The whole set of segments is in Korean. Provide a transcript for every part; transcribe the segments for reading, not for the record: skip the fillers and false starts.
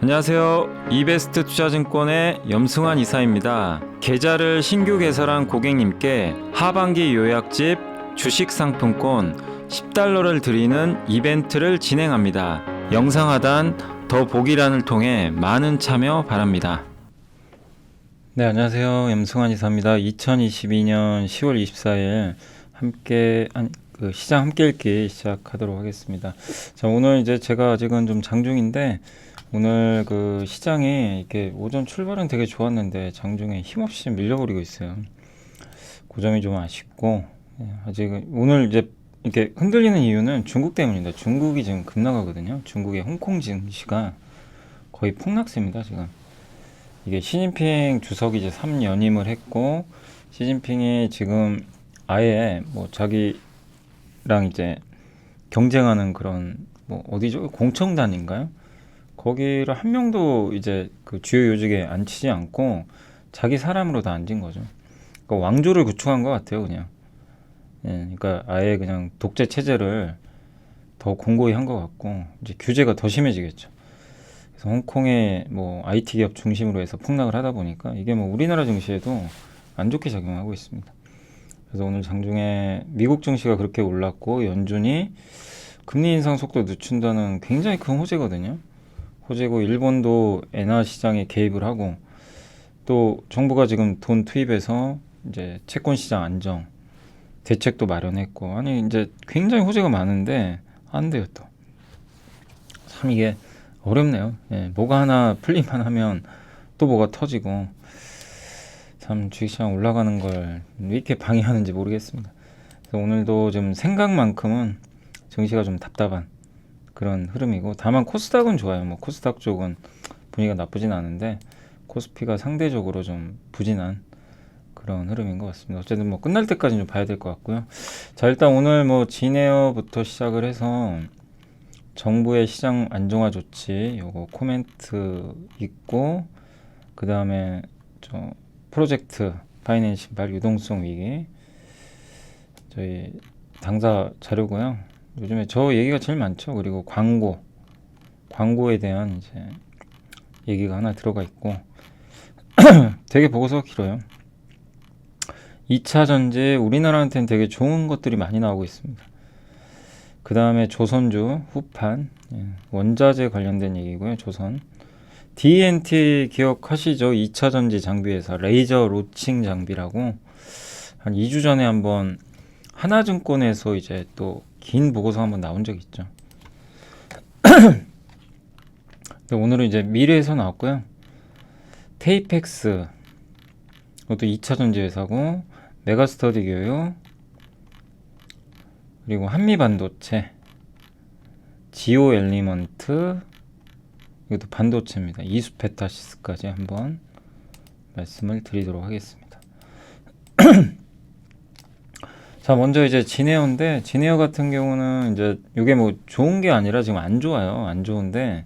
안녕하세요. 이베스트 투자증권의 염승환 이사입니다. 계좌를 신규 개설한 고객님께 하반기 요약집 주식 상품권 10달러를 드리는 이벤트를 진행합니다. 영상 하단 더 보기란을 통해 많은 참여 바랍니다. 네, 안녕하세요. 염승환 이사입니다. 2022년 10월 24일 시장 함께 읽기 시작하도록 하겠습니다. 자, 오늘 이제 제가 아직은 좀 장중인데 오늘 그 시장이 이렇게 오전 출발은 되게 좋았는데 장중에 힘없이 밀려버리고 있어요. 그 점이 좀 아쉽고, 아직 오늘 이제 이렇게 흔들리는 이유는 중국 때문입니다. 중국이 지금 급락하거든요. 중국의 홍콩 증시가 거의 폭락세입니다, 지금. 이게 시진핑 주석이 이제 3연임을 했고, 시진핑이 지금 아예 뭐 자기랑 이제 경쟁하는 그런 뭐 어디죠? 공청단인가요? 거기를 한 명도 이제 그 주요 요직에 앉히지 않고 자기 사람으로 다 앉은 거죠. 그러니까 왕조를 구축한 것 같아요, 그냥. 예, 그러니까 아예 그냥 독재 체제를 더 공고히 한 것 같고 이제 규제가 더 심해지겠죠. 그래서 홍콩의 뭐 IT 기업 중심으로 해서 폭락을 하다 보니까 이게 뭐 우리나라 증시에도 안 좋게 작용하고 있습니다. 그래서 오늘 장중에 미국 증시가 그렇게 올랐고 연준이 금리 인상 속도 늦춘다는 굉장히 큰 호재거든요. 호재고 일본도 엔화 시장에 개입을 하고 또 정부가 지금 돈 투입해서 이제 채권 시장 안정 대책도 마련했고 아니 이제 굉장히 호재가 많은데 안 돼요 또. 참 이게 어렵네요. 예, 뭐가 하나 풀리만 하면 또 뭐가 터지고 참 주식시장 올라가는 걸 왜 이렇게 방해하는지 모르겠습니다. 그래서 오늘도 좀 생각만큼은 증시가 좀 답답한 그런 흐름이고 다만 코스닥은 좋아요. 뭐 코스닥 쪽은 분위기가 나쁘진 않은데 코스피가 상대적으로 좀 부진한 그런 흐름인 것 같습니다. 어쨌든 뭐 끝날 때까지 좀 봐야 될 것 같고요. 자, 일단 오늘 뭐 진에어부터 시작을 해서 정부의 시장 안정화 조치 요거 코멘트 있고 그 다음에 저 프로젝트 파이낸싱 발 유동성 위기 저희 당사 자료고요. 요즘에 저 얘기가 제일 많죠. 그리고 광고에 대한 이제 얘기가 하나 들어가 있고 되게 보고서가 길어요. 2차 전지에 우리나라한테는 되게 좋은 것들이 많이 나오고 있습니다. 그 다음에 조선주 후판 원자재 관련된 얘기고요. 조선 D&T 기억하시죠? 2차 전지 장비에서 레이저 로칭 장비라고 한 2주 전에 한번 하나증권에서 이제 또 긴 보고서 한번 나온 적이 있죠. 오늘은 이제 미래에서 나왔고요. 테이펙스 이것도 2차 전지 회사고 메가스터디 교육 그리고 한미반도체 지오 엘리먼트 이것도 반도체입니다. 이수페타시스까지 한번 말씀을 드리도록 하겠습니다. 자, 먼저 이제 진에어인데 진에어 같은 경우는 이제 이게 뭐 좋은 게 아니라 지금 안 좋아요. 안 좋은데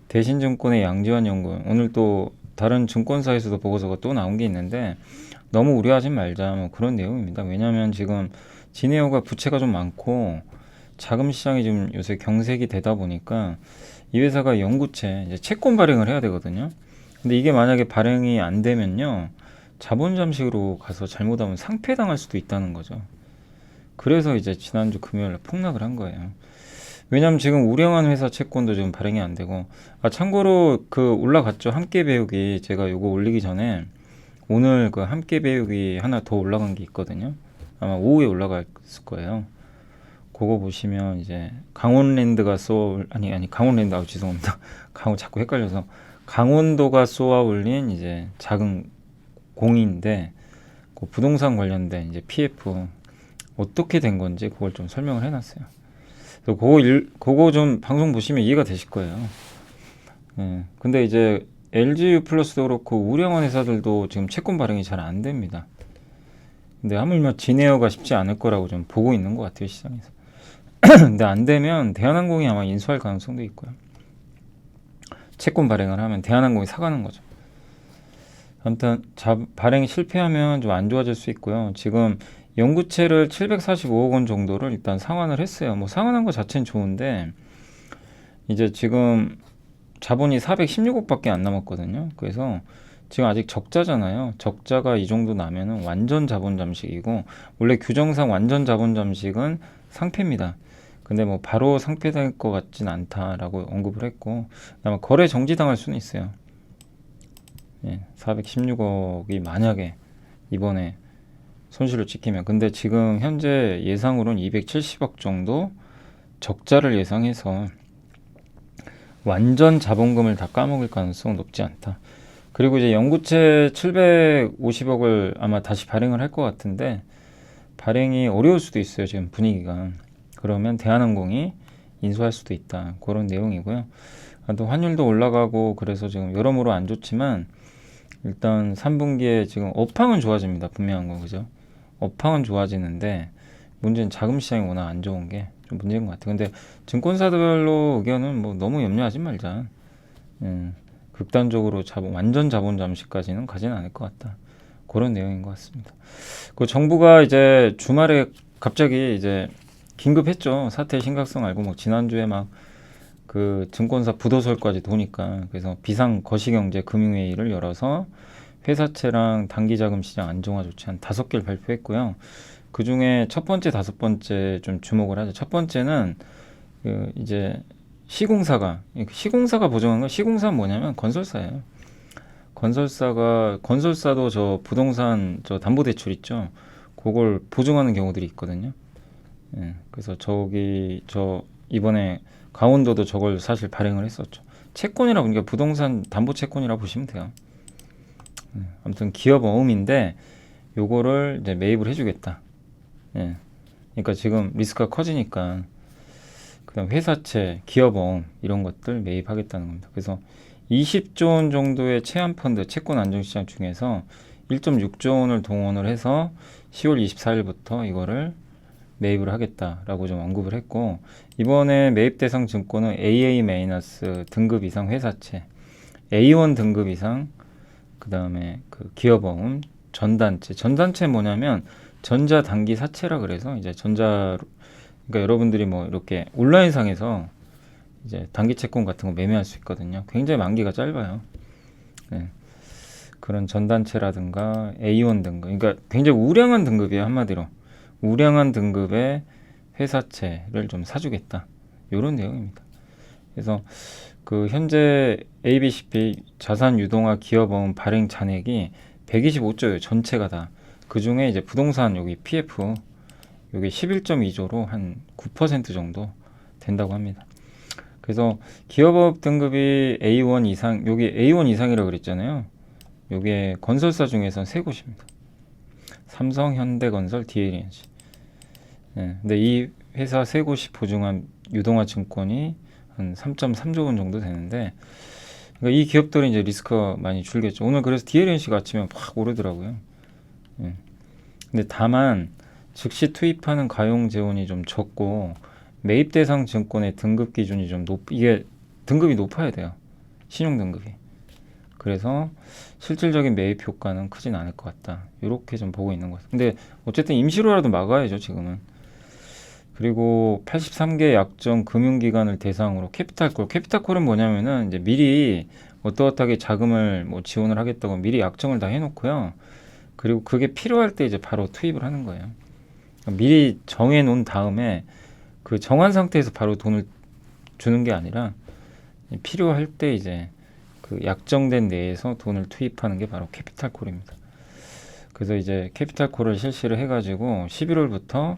대신증권의 양지환 연구원 오늘 또 다른 증권사에서도 보고서가 또 나온 게 있는데 너무 우려하지 말자 뭐 그런 내용입니다. 왜냐하면 지금 진에어가 부채가 좀 많고 자금 시장이 지금 요새 경색이 되다 보니까 이 회사가 연구채 이제 채권 발행을 해야 되거든요. 근데 이게 만약에 발행이 안 되면요 자본 잠식으로 가서 잘못하면 상폐당할 수도 있다는 거죠. 그래서 이제 지난주 금요일에 폭락을 한 거예요. 왜냐면 지금 우량한 회사 채권도 지금 발행이 안 되고 참고로 그 올라갔죠. 함께 배우기 제가 요거 올리기 전에 오늘 그 함께 배우기 하나 더 올라간 게 있거든요. 아마 오후에 올라갔을 거예요. 그거 보시면 이제 강원랜드가 강원랜드 죄송합니다. 자꾸 헷갈려서 강원도가 쏘아 올린 이제 작은 공인데 그 부동산 관련된 이제 PF 어떻게 된 건지 그걸 좀 설명을 해놨어요. 그거 좀 방송 보시면 이해가 되실 거예요. 예. 근데 이제 LG 플러스도 그렇고 우량한 회사들도 지금 채권 발행이 잘 안 됩니다. 근데 하물며 진에어가 쉽지 않을 거라고 좀 보고 있는 것 같아요, 시장에서. 근데 안 되면 대한항공이 아마 인수할 가능성도 있고요. 채권 발행을 하면 대한항공이 사가는 거죠. 아무튼 발행이 실패하면 좀 안 좋아질 수 있고요. 지금 연구채를 745억 원 정도를 일단 상환을 했어요. 뭐 상환한 것 자체는 좋은데 이제 지금 자본이 416억밖에 안 남았거든요. 그래서 지금 아직 적자잖아요. 적자가 이 정도 나면은 완전 자본 잠식이고, 원래 규정상 완전 자본 잠식은 상폐입니다. 근데 뭐 바로 상폐될 것 같진 않다라고 언급을 했고, 아마 거래 정지당할 수는 있어요. 예, 416억이 만약에 이번에 손실을 찍히면. 근데 지금 현재 예상으로는 270억 정도 적자를 예상해서 완전 자본금을 다 까먹을 가능성은 높지 않다. 그리고 이제 연구채 750억을 아마 다시 발행을 할 것 같은데, 발행이 어려울 수도 있어요, 지금 분위기가. 그러면 대한항공이 인수할 수도 있다, 그런 내용이고요. 또 환율도 올라가고 그래서 지금 여러모로 안 좋지만, 일단 3분기에 지금 업황은 좋아집니다, 분명한 거. 그죠? 업황은 좋아지는데 문제는 자금 시장이 워낙 안 좋은 게 좀 문제인 것 같아요. 근데 증권사들로 의견은 뭐 너무 염려하지 말자. 극단적으로 완전 자본 잠식까지는 가지는 않을 것 같다, 그런 내용인 것 같습니다. 그 정부가 이제 주말에 갑자기 이제 긴급했죠. 사태의 심각성 알고, 뭐 지난주에 막 그 증권사 부도설까지 도니까, 그래서 비상 거시경제 금융회의를 열어서 회사채랑 단기자금 시장 안정화 조치 한 5개를 발표했고요. 그 중에 첫 번째, 5번째 좀 주목을 하죠. 첫 번째는 그 이제 시공사가 보증한 건, 시공사는 뭐냐면 건설사예요. 건설사도 저 부동산 저 담보대출 있죠. 그걸 보증하는 경우들이 있거든요. 예, 그래서 저 이번에 강원도도 저걸 사실 발행을 했었죠. 채권이라 보니까 부동산 담보 채권이라 보시면 돼요. 아무튼 기업 어음인데 요거를 이제 매입을 해주겠다. 예. 그러니까 지금 리스크가 커지니까 그다음 회사채, 기업 어음 이런 것들 매입하겠다는 겁니다. 그래서 20조 원 정도의 채권 펀드, 채권 안정시장 중에서 1.6조 원을 동원을 해서 10월 24일부터 이거를 매입을 하겠다라고 좀 언급을 했고, 이번에 매입 대상 증권은 AA- 등급 이상 회사채, A1 등급 이상, 그 다음에 그 기업어음, 전단체 뭐냐면 전자단기 사채라 그래서 이제 그러니까 여러분들이 뭐 이렇게 온라인상에서 이제 단기 채권 같은 거 매매할 수 있거든요. 굉장히 만기가 짧아요. 네. 그런 전단체라든가 A1 등급, 그러니까 굉장히 우량한 등급이에요, 한마디로. 우량한 등급의 회사채를 좀 사주겠다, 이런 내용입니다. 그래서 그 현재 ABCP 자산 유동화 기업어음 발행 잔액이 125조예요, 전체가 다. 그 중에 이제 부동산 여기 PF 여기 11.2조로 한 9% 정도 된다고 합니다. 그래서 기업업 등급이 A1 이상, 여기 A1 이상이라고 그랬잖아요. 여기에 건설사 중에선 세 곳입니다. 삼성, 현대건설, DLNC. 네, 근데 이 회사 세 곳이 보증한 유동화 증권이 한 3.3조 원 정도 되는데, 그러니까 이 기업들은 이제 리스크가 많이 줄겠죠. 오늘 그래서 DLNC가 아침에 확 오르더라고요. 네. 근데 다만 즉시 투입하는 가용 재원이 좀 적고, 매입 대상 증권의 등급 기준이 좀 이게 등급이 높아야 돼요, 신용 등급이. 그래서 실질적인 매입 효과는 크진 않을 것 같다, 이렇게 좀 보고 있는 것 같아요. 근데 어쨌든 임시로라도 막아야죠, 지금은. 그리고 83개 약정 금융기관을 대상으로 캐피탈콜은 뭐냐면은 이제 미리 어떠어떠하게 자금을 뭐 지원을 하겠다고 미리 약정을 다 해놓고요. 그리고 그게 필요할 때 이제 바로 투입을 하는 거예요. 미리 정해 놓은 다음에 그 정한 상태에서 바로 돈을 주는 게 아니라 필요할 때 이제 그 약정된 내에서 돈을 투입하는 게 바로 캐피탈콜입니다. 그래서 이제 캐피탈콜을 실시를 해가지고 11월부터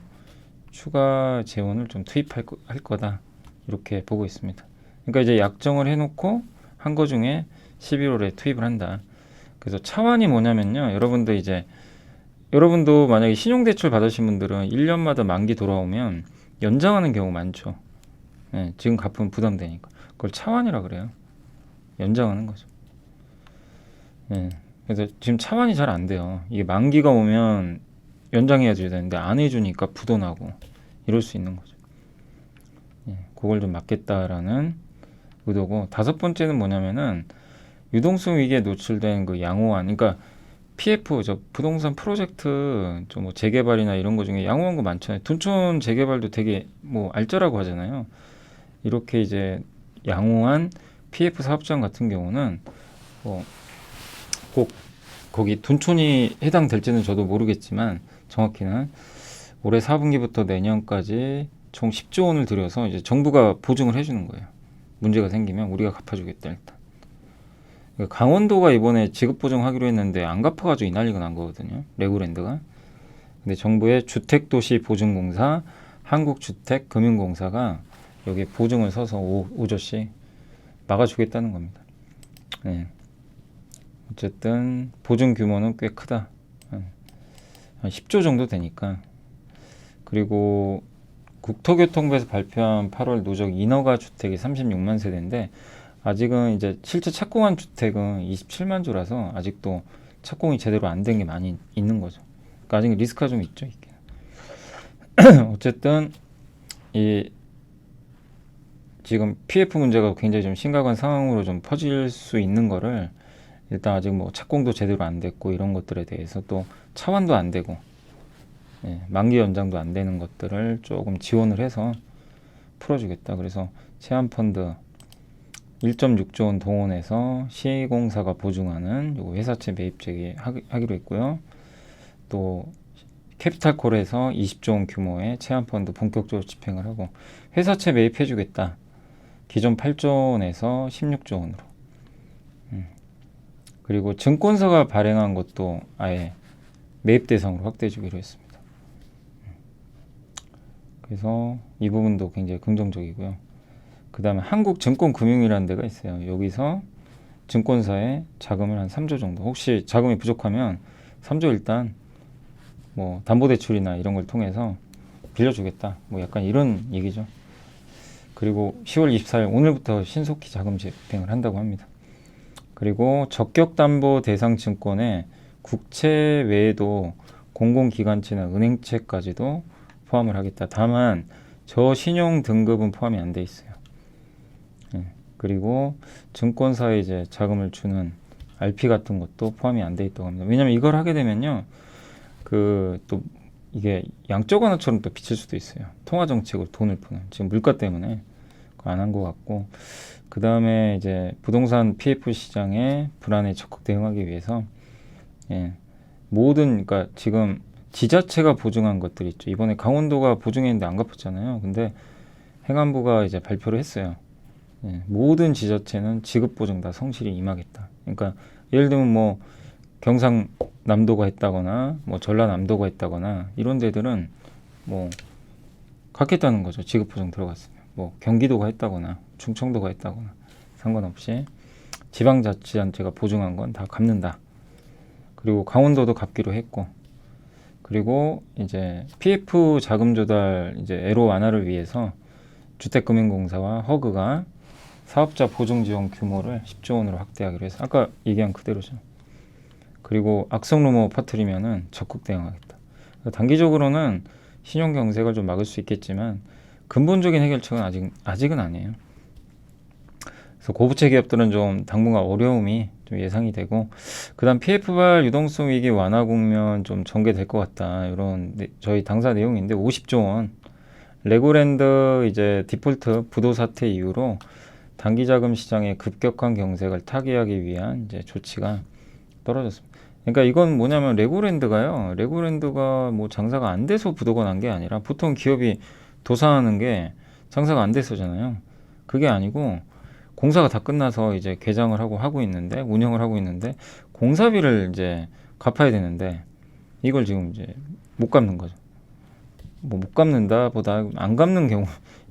추가 재원을 좀 투입할 거다, 이렇게 보고 있습니다. 그러니까 이제 약정을 해놓고 한 거 중에 11월에 투입을 한다. 그래서 차원이 뭐냐면요, 여러분도 만약에 신용대출 받으신 분들은 1년마다 만기 돌아오면 연장하는 경우 많죠. 네, 지금 갚으면 부담되니까. 그걸 차환이라 그래요. 연장하는 거죠. 네, 그래서 지금 차환이 잘 안 돼요. 이게 만기가 오면 연장해야 되는데 안 해주니까 부도나고 이럴 수 있는 거죠. 예, 그걸 좀 막겠다라는 의도고, 5번째는 뭐냐면은 유동성 위기에 노출된 그 양호한, 그러니까 PF 저 부동산 프로젝트 좀 뭐 재개발이나 이런 거 중에 양호한 거 많잖아요. 둔촌 재개발도 되게 뭐 알짜라고 하잖아요. 이렇게 이제 양호한 PF 사업장 같은 경우는 꼭 거기 둔촌이 해당될지는 저도 모르겠지만 정확히는 올해 4분기부터 내년까지 총 10조 원을 들여서 이제 정부가 보증을 해주는 거예요. 문제가 생기면 우리가 갚아주겠다 일단. 그러니까 강원도가 이번에 지급 보증하기로 했는데 안 갚아가지고 이 난리가 난 거거든요. 레고랜드가. 근데 정부의 주택도시보증공사, 한국주택금융공사가 여기에 보증을 서서 5조씩 막아주겠다는 겁니다. 네. 어쨌든 보증 규모는 꽤 크다. 한 10조 정도 되니까. 그리고 국토교통부에서 발표한 8월 누적 인허가 주택이 36만 세대인데 아직은 이제 실제 착공한 주택은 27만 주라서 아직도 착공이 제대로 안 된 게 많이 있는 거죠. 그러니까 아직 리스크가 좀 있죠. 이게. 어쨌든 이 지금 PF 문제가 굉장히 좀 심각한 상황으로 좀 퍼질 수 있는 거를 일단 아직 뭐 착공도 제대로 안 됐고 이런 것들에 대해서 또 차환도 안 되고 만기 연장도 안 되는 것들을 조금 지원을 해서 풀어주겠다. 그래서 체안펀드 1.6조 원 동원해서 시공사가 보증하는 요 회사채 매입 제기하기로 했고요. 또 캐피탈콜에서 20조 원 규모의 체안펀드 본격적으로 집행을 하고 회사채 매입해주겠다. 기존 8조 원에서 16조 원으로. 그리고 증권사가 발행한 것도 아예 매입 대상으로 확대해주기로 했습니다. 그래서 이 부분도 굉장히 긍정적이고요. 그 다음에 한국증권금융이라는 데가 있어요. 여기서 증권사에 자금을 한 3조 정도. 혹시 자금이 부족하면 3조 일단 뭐 담보대출이나 이런 걸 통해서 빌려주겠다. 뭐 약간 이런 얘기죠. 그리고 10월 24일 오늘부터 신속히 자금 집행을 한다고 합니다. 그리고 적격담보 대상 증권에 국채 외에도 공공기관채나 은행채까지도 포함을 하겠다. 다만 저신용 등급은 포함이 안 돼 있어요. 그리고 증권사에 이제 자금을 주는 RP 같은 것도 포함이 안 돼 있다고 합니다. 왜냐면 이걸 하게 되면요, 또 이게 양적 완화처럼 또 비칠 수도 있어요. 통화 정책으로 돈을 푸는 지금 물가 때문에 안 한 것 같고, 그 다음에 이제 부동산 PF 시장의 불안에 적극 대응하기 위해서 그러니까 지금 지자체가 보증한 것들이 있죠. 이번에 강원도가 보증했는데 안 갚았잖아요. 근데 행안부가 이제 발표를 했어요. 모든 지자체는 지급 보증 다 성실히 임하겠다. 그러니까 예를 들면 뭐 경상남도가 했다거나 뭐 전라남도가 했다거나 이런 데들은 뭐 갚겠다는 거죠. 지급 보증 들어갔으면. 뭐 경기도가 했다거나 충청도가 했다거나 상관없이 지방자치단체가 보증한 건 다 갚는다. 그리고 강원도도 갚기로 했고, 그리고 이제 PF 자금 조달 이제 애로 완화를 위해서 주택금융공사와 허그가 사업자 보증 지원 규모를 10조 원으로 확대하기로 해서 아까 얘기한 그대로죠. 그리고 악성 루머 퍼뜨리면은 적극 대응하겠다. 단기적으로는 신용 경색을 좀 막을 수 있겠지만 근본적인 해결책은 아직은 아니에요. 그래서 고부채 기업들은 좀 당분간 어려움이 좀 예상이 되고, 그다음 PF발 유동성 위기 완화 국면 좀 전개될 것 같다. 이런 저희 당사 내용인데 50조 원 레고랜드 이제 디폴트 부도 사태 이후로 단기 자금 시장의 급격한 경색을 타개하기 위한 이제 조치가 떨어졌습니다. 그러니까 이건 뭐냐면 레고랜드가 뭐 장사가 안 돼서 부도가 난 게 아니라 보통 기업이 도산하는 게 장사가 안 돼서잖아요. 그게 아니고 공사가 다 끝나서 이제 개장을 하고 있는데 운영을 하고 있는데 공사비를 이제 갚아야 되는데 이걸 지금 이제 못 갚는 거죠. 뭐 못 갚는다 보다 안 갚는 경우일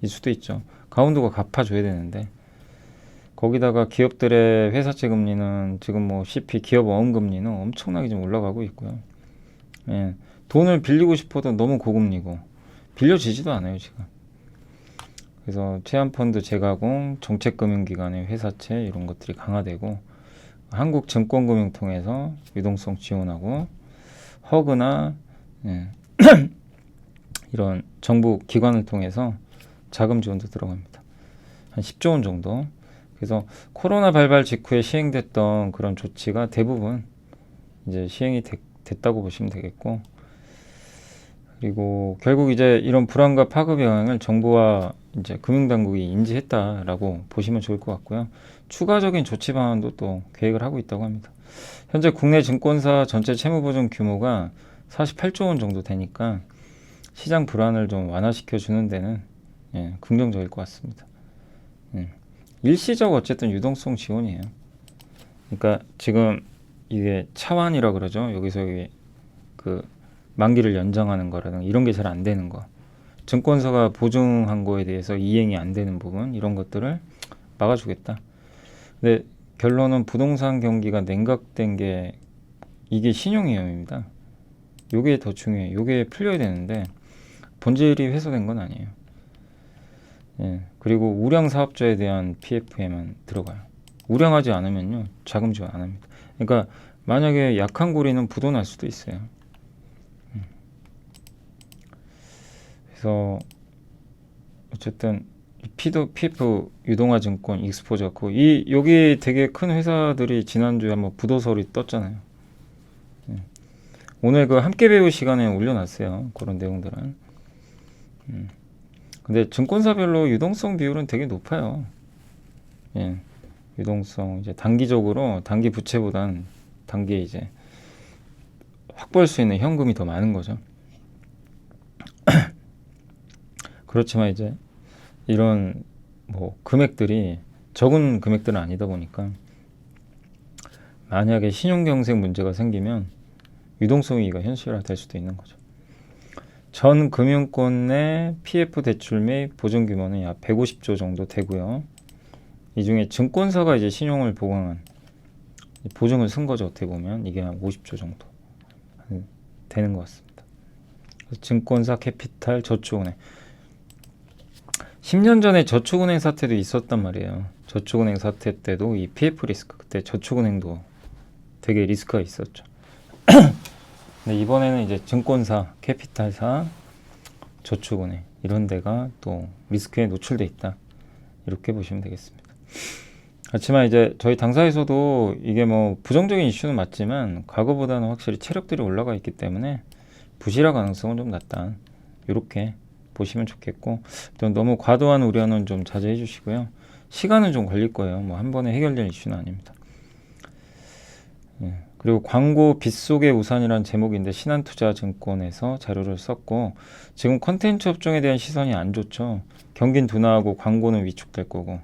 수도 있죠. 강원도가 갚아줘야 되는데 거기다가 기업들의 회사채 금리는 지금 뭐 CP 기업 어음금리는 엄청나게 좀 올라가고 있고요. 돈을 빌리고 싶어도 너무 고금리고 빌려지지도 않아요 지금. 그래서 체안펀드 재가공, 정책금융기관의 회사채 이런 것들이 강화되고 한국증권금융 통해서 유동성 지원하고 허그나 이런 정부 기관을 통해서 자금 지원도 들어갑니다. 한 10조 원 정도. 그래서 코로나 발발 직후에 시행됐던 그런 조치가 대부분 이제 시행이 됐다고 보시면 되겠고, 그리고 결국 이제 이런 불안과 파급의 영향을 정부와 이제 금융당국이 인지했다라고 보시면 좋을 것 같고요. 추가적인 조치 방안도 또 계획을 하고 있다고 합니다. 현재 국내 증권사 전체 채무보증 규모가 48조 원 정도 되니까 시장 불안을 좀 완화시켜 주는 데는 긍정적일 것 같습니다. 일시적 어쨌든 유동성 지원이에요. 그러니까 지금 이게 차환이라 그러죠. 여기서 이게 그 만기를 연장하는 거라든가 이런 게 잘 안 되는 거, 증권사가 보증한 거에 대해서 이행이 안 되는 부분, 이런 것들을 막아주겠다. 근데 결론은 부동산 경기가 냉각된 게 이게 신용위험입니다. 요게 더 중요해요. 요게 풀려야 되는데 본질이 해소된 건 아니에요. 그리고 우량 사업자에 대한 PF에만 들어가요. 우량하지 않으면요, 자금 지원 안 합니다. 그러니까 만약에 약한 고리는 부도날 수도 있어요. 그래서 어쨌든 PF 유동화 증권 익스포저 여기 되게 큰 회사들이 지난주에 한번 부도설이 떴잖아요. 오늘 그 함께 배우 시간에 올려놨어요. 그런 내용들은. 근데 증권사별로 유동성 비율은 되게 높아요. 유동성 이제 단기적으로 단기 부채보단 단기에 이제 확보할 수 있는 현금이 더 많은 거죠. 그렇지만 이제 이런 뭐 금액들이 적은 금액들은 아니다 보니까 만약에 신용경색 문제가 생기면 유동성 위기가 현실화될 수도 있는 거죠. 전 금융권 내 PF 대출 및 보증 규모는 약 150조 정도 되고요. 이 중에 증권사가 이제 신용을 보강한 보증을 쓴 거죠. 어떻게 보면 이게 한 50조 정도 되는 것 같습니다. 증권사, 캐피탈, 저축은행. 10년 전에 저축은행 사태도 있었단 말이에요. 저축은행 사태 때도 이 PF 리스크, 그때 저축은행도 되게 리스크가 있었죠. 근데 이번에는 이제 증권사, 캐피탈사, 저축은행 이런 데가 또 리스크에 노출돼 있다. 이렇게 보시면 되겠습니다. 그렇지만 이제 저희 당사에서도 이게 뭐 부정적인 이슈는 맞지만 과거보다는 확실히 체력들이 올라가 있기 때문에 부실화 가능성은 좀 낮다. 이렇게 보시면 좋겠고, 또 너무 과도한 우려는 좀 자제해 주시고요. 시간은 좀 걸릴 거예요. 뭐 한 번에 해결될 이슈는 아닙니다. 그리고 광고 빗속의 우산이라는 제목인데 신한투자증권에서 자료를 썼고, 지금 콘텐츠 업종에 대한 시선이 안 좋죠. 경기는 둔화하고 광고는 위축될 거고,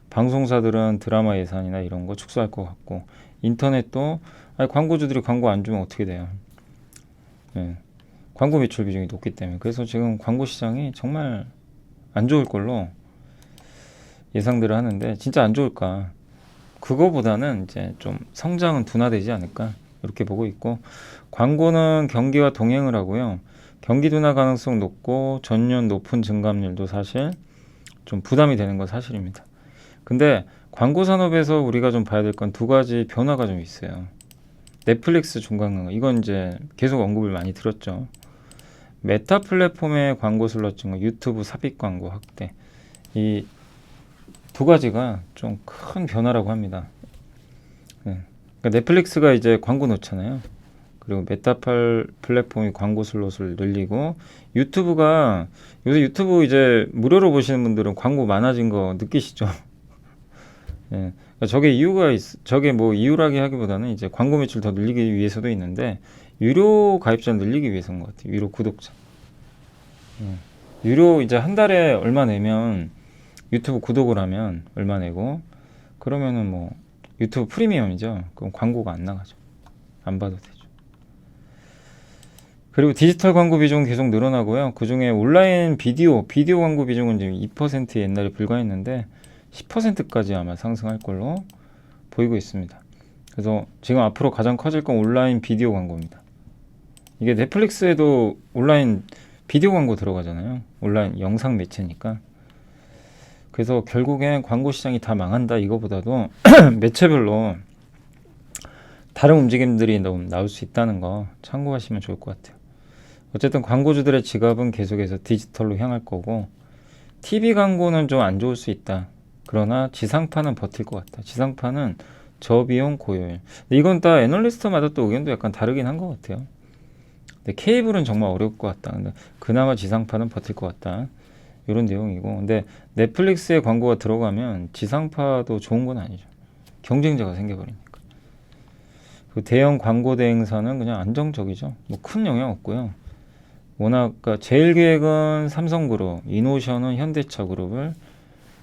방송사들은 드라마 예산이나 이런 거 축소할 것 같고, 인터넷도 광고주들이 광고 안 주면 어떻게 돼요? 광고 매출 비중이 높기 때문에. 그래서 지금 광고 시장이 정말 안 좋을 걸로 예상들을 하는데, 진짜 안 좋을까? 그거보다는 이제 좀 성장은 둔화되지 않을까? 이렇게 보고 있고, 광고는 경기와 동행을 하고요. 경기 둔화 가능성 높고 전년 높은 증감률도 사실 좀 부담이 되는 건 사실입니다. 근데 광고 산업에서 우리가 좀 봐야 될 건 두 가지 변화가 좀 있어요. 넷플릭스 중간광고, 이건 이제 계속 언급을 많이 들었죠. 메타 플랫폼의 광고 슬롯 증가, 유튜브 삽입 광고 확대, 이 두 가지가 좀 큰 변화라고 합니다. 그러니까 넷플릭스가 이제 광고 넣잖아요. 그리고 메타 플랫폼이 광고 슬롯을 늘리고, 유튜브가 요새 유튜브 이제 무료로 보시는 분들은 광고 많아진 거 느끼시죠? 그러니까 저게 뭐 이유라기 하기보다는 이제 광고 매출 더 늘리기 위해서도 있는데, 유료 가입자 늘리기 위해서인 것 같아요. 유료 구독자. 유료 이제 한 달에 얼마 내면, 유튜브 구독을 하면 얼마 내고, 그러면은 뭐 유튜브 프리미엄이죠. 그럼 광고가 안 나가죠. 안 봐도 되죠. 그리고 디지털 광고 비중은 계속 늘어나고요. 그 중에 온라인 비디오 광고 비중은 지금 2%에 옛날에 불과했는데 10%까지 아마 상승할 걸로 보이고 있습니다. 그래서 지금 앞으로 가장 커질 건 온라인 비디오 광고입니다. 이게 넷플릭스에도 온라인 비디오 광고 들어가잖아요. 온라인 영상 매체니까. 그래서 결국엔 광고 시장이 다 망한다 이거보다도 매체별로 다른 움직임들이 너무 나올 수 있다는 거 참고하시면 좋을 것 같아요. 어쨌든 광고주들의 지갑은 계속해서 디지털로 향할 거고, TV 광고는 좀 안 좋을 수 있다. 그러나 지상파는 버틸 것 같다. 지상파는 저비용 고효율. 이건 다 애널리스트마다 또 의견도 약간 다르긴 한 것 같아요. 근데 케이블은 정말 어려울 것 같다. 근데 그나마 지상파는 버틸 것 같다. 이런 내용이고. 근데 넷플릭스에 광고가 들어가면 지상파도 좋은 건 아니죠. 경쟁자가 생겨버리니까. 그 대형 광고 대행사는 그냥 안정적이죠. 뭐 큰 영향 없고요. 워낙 그러니까 제일기획은 삼성그룹, 이노션은 현대차그룹을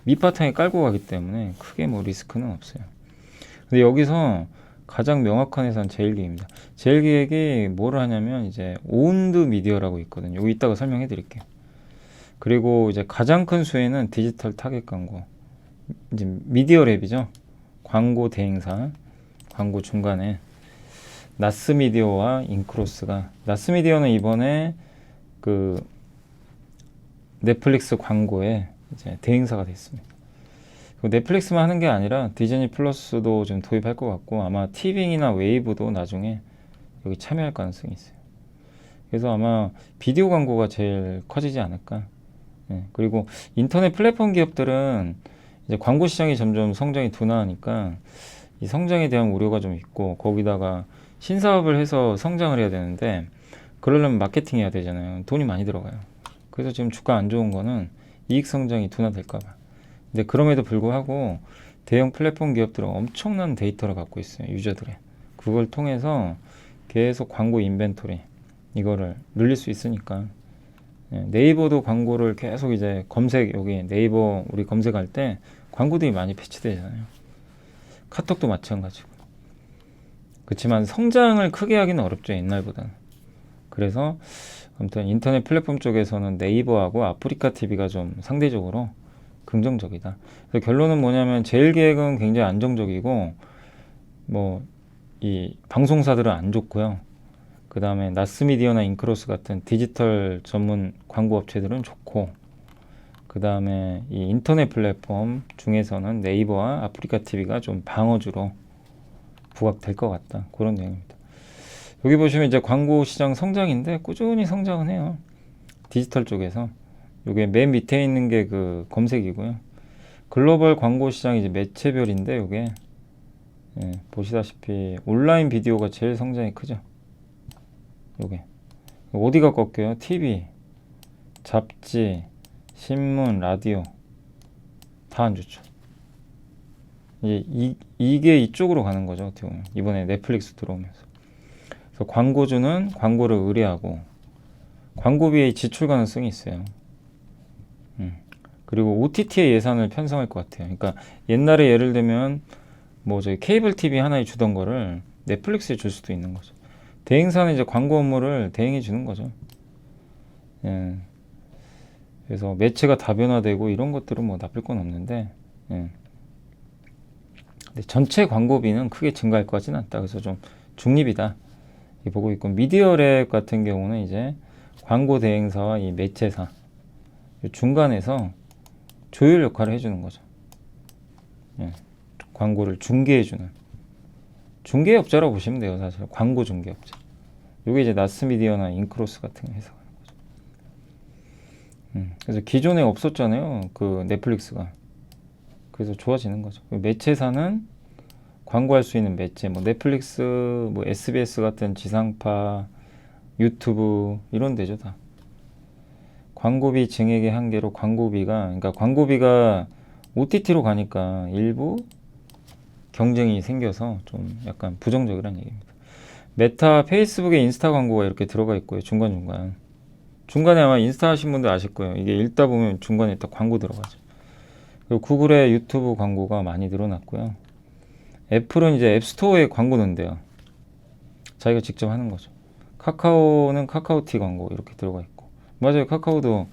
밑바탕에 깔고 가기 때문에 크게 뭐 리스크는 없어요. 근데 여기서 가장 명확한 회사는 제일기획입니다. 제일기획이 뭐를 하냐면 이제 온드 미디어라고 있거든요. 여기 이따가 설명해 드릴게요. 그리고 이제 가장 큰 수혜는 디지털 타겟 광고. 이제 미디어랩이죠. 광고 대행사, 광고 중간에 나스미디어와 인크로스가, 나스미디어는 이번에 그 넷플릭스 광고에 이제 대행사가 됐습니다. 넷플릭스만 하는 게 아니라 디즈니 플러스도 좀 도입할 것 같고 아마 티빙이나 웨이브도 나중에 여기 참여할 가능성이 있어요. 그래서 아마 비디오 광고가 제일 커지지 않을까. 예, 그리고 인터넷 플랫폼 기업들은 이제 광고 시장이 점점 성장이 둔화하니까 이 성장에 대한 우려가 좀 있고 거기다가 신사업을 해서 성장을 해야 되는데 그러려면 마케팅 해야 되잖아요. 돈이 많이 들어가요. 그래서 지금 주가 안 좋은 거는 이익 성장이 둔화될까 봐. 근데 그럼에도 불구하고 대형 플랫폼 기업들은 엄청난 데이터를 갖고 있어요. 유저들의. 그걸 통해서 계속 광고 인벤토리 이거를 늘릴 수 있으니까. 네이버도 광고를 계속 이제 검색, 여기 네이버 우리 검색할 때 광고들이 많이 배치되잖아요. 카톡도 마찬가지고. 그렇지만 성장을 크게 하기는 어렵죠. 옛날보다는. 그래서 아무튼 인터넷 플랫폼 쪽에서는 네이버하고 아프리카 TV가 좀 상대적으로 긍정적이다. 그래서 결론은 뭐냐면 제일기획은 굉장히 안정적이고 뭐 이 방송사들은 안 좋고요. 그 다음에 나스미디어나 인크로스 같은 디지털 전문 광고 업체들은 좋고 그 다음에 이 인터넷 플랫폼 중에서는 네이버와 아프리카 TV가 좀 방어주로 부각될 것 같다. 그런 내용입니다. 여기 보시면 이제 광고 시장 성장인데 꾸준히 성장은 해요. 디지털 쪽에서. 요게 맨 밑에 있는 게 그 검색이고요. 글로벌 광고 시장 이제 매체별인데 요게 예, 보시다시피 온라인 비디오가 제일 성장이 크죠. 요게 어디가 꺾여요? TV, 잡지, 신문, 라디오 다 안 좋죠. 이게 이쪽으로 가는 거죠. 어떻게 보면 이번에 넷플릭스 들어오면서. 그래서 광고주는 광고를 의뢰하고 광고비의 지출 가능성이 있어요. 그리고 OTT의 예산을 편성할 것 같아요. 그러니까 옛날에 예를 들면 뭐 저희 케이블 TV 하나에 주던 거를 넷플릭스에 줄 수도 있는 거죠. 대행사는 이제 광고 업무를 대행해 주는 거죠. 예. 그래서 매체가 다변화되고 이런 것들은 뭐 나쁠 건 없는데, 예. 근데 전체 광고비는 크게 증가할 것 같지는 않다. 그래서 좀 중립이다. 이렇게 보고 있고, 미디어랩 같은 경우는 이제 광고 대행사와 이 매체사 중간에서 조율 역할을 해주는 거죠. 예. 광고를 중개해주는 중개업자라고 보시면 돼요. 사실 광고 중개업자. 이게 이제 나스미디어나 인크로스 같은 회사가 하는 거죠. 그래서 기존에 없었잖아요. 그 넷플릭스가. 그래서 좋아지는 거죠. 매체사는 광고할 수 있는 매체, 뭐 넷플릭스, 뭐 SBS 같은 지상파, 유튜브 이런 데죠 다. 광고비 증액의 한계로 그러니까 광고비가 OTT로 가니까 일부 경쟁이 생겨서 좀 약간 부정적이라는 얘기입니다. 메타, 페이스북에 인스타 광고가 이렇게 들어가 있고요. 중간중간. 중간에 아마 인스타 하신 분들 아실 거예요. 이게 읽다 보면 중간에 딱 광고 들어가죠. 그리고 구글의 유튜브 광고가 많이 늘어났고요. 애플은 이제 앱스토어에 광고 넣는데요. 자기가 직접 하는 거죠. 카카오는 카카오티 광고 이렇게 들어가 있고. 맞아요. 카카오도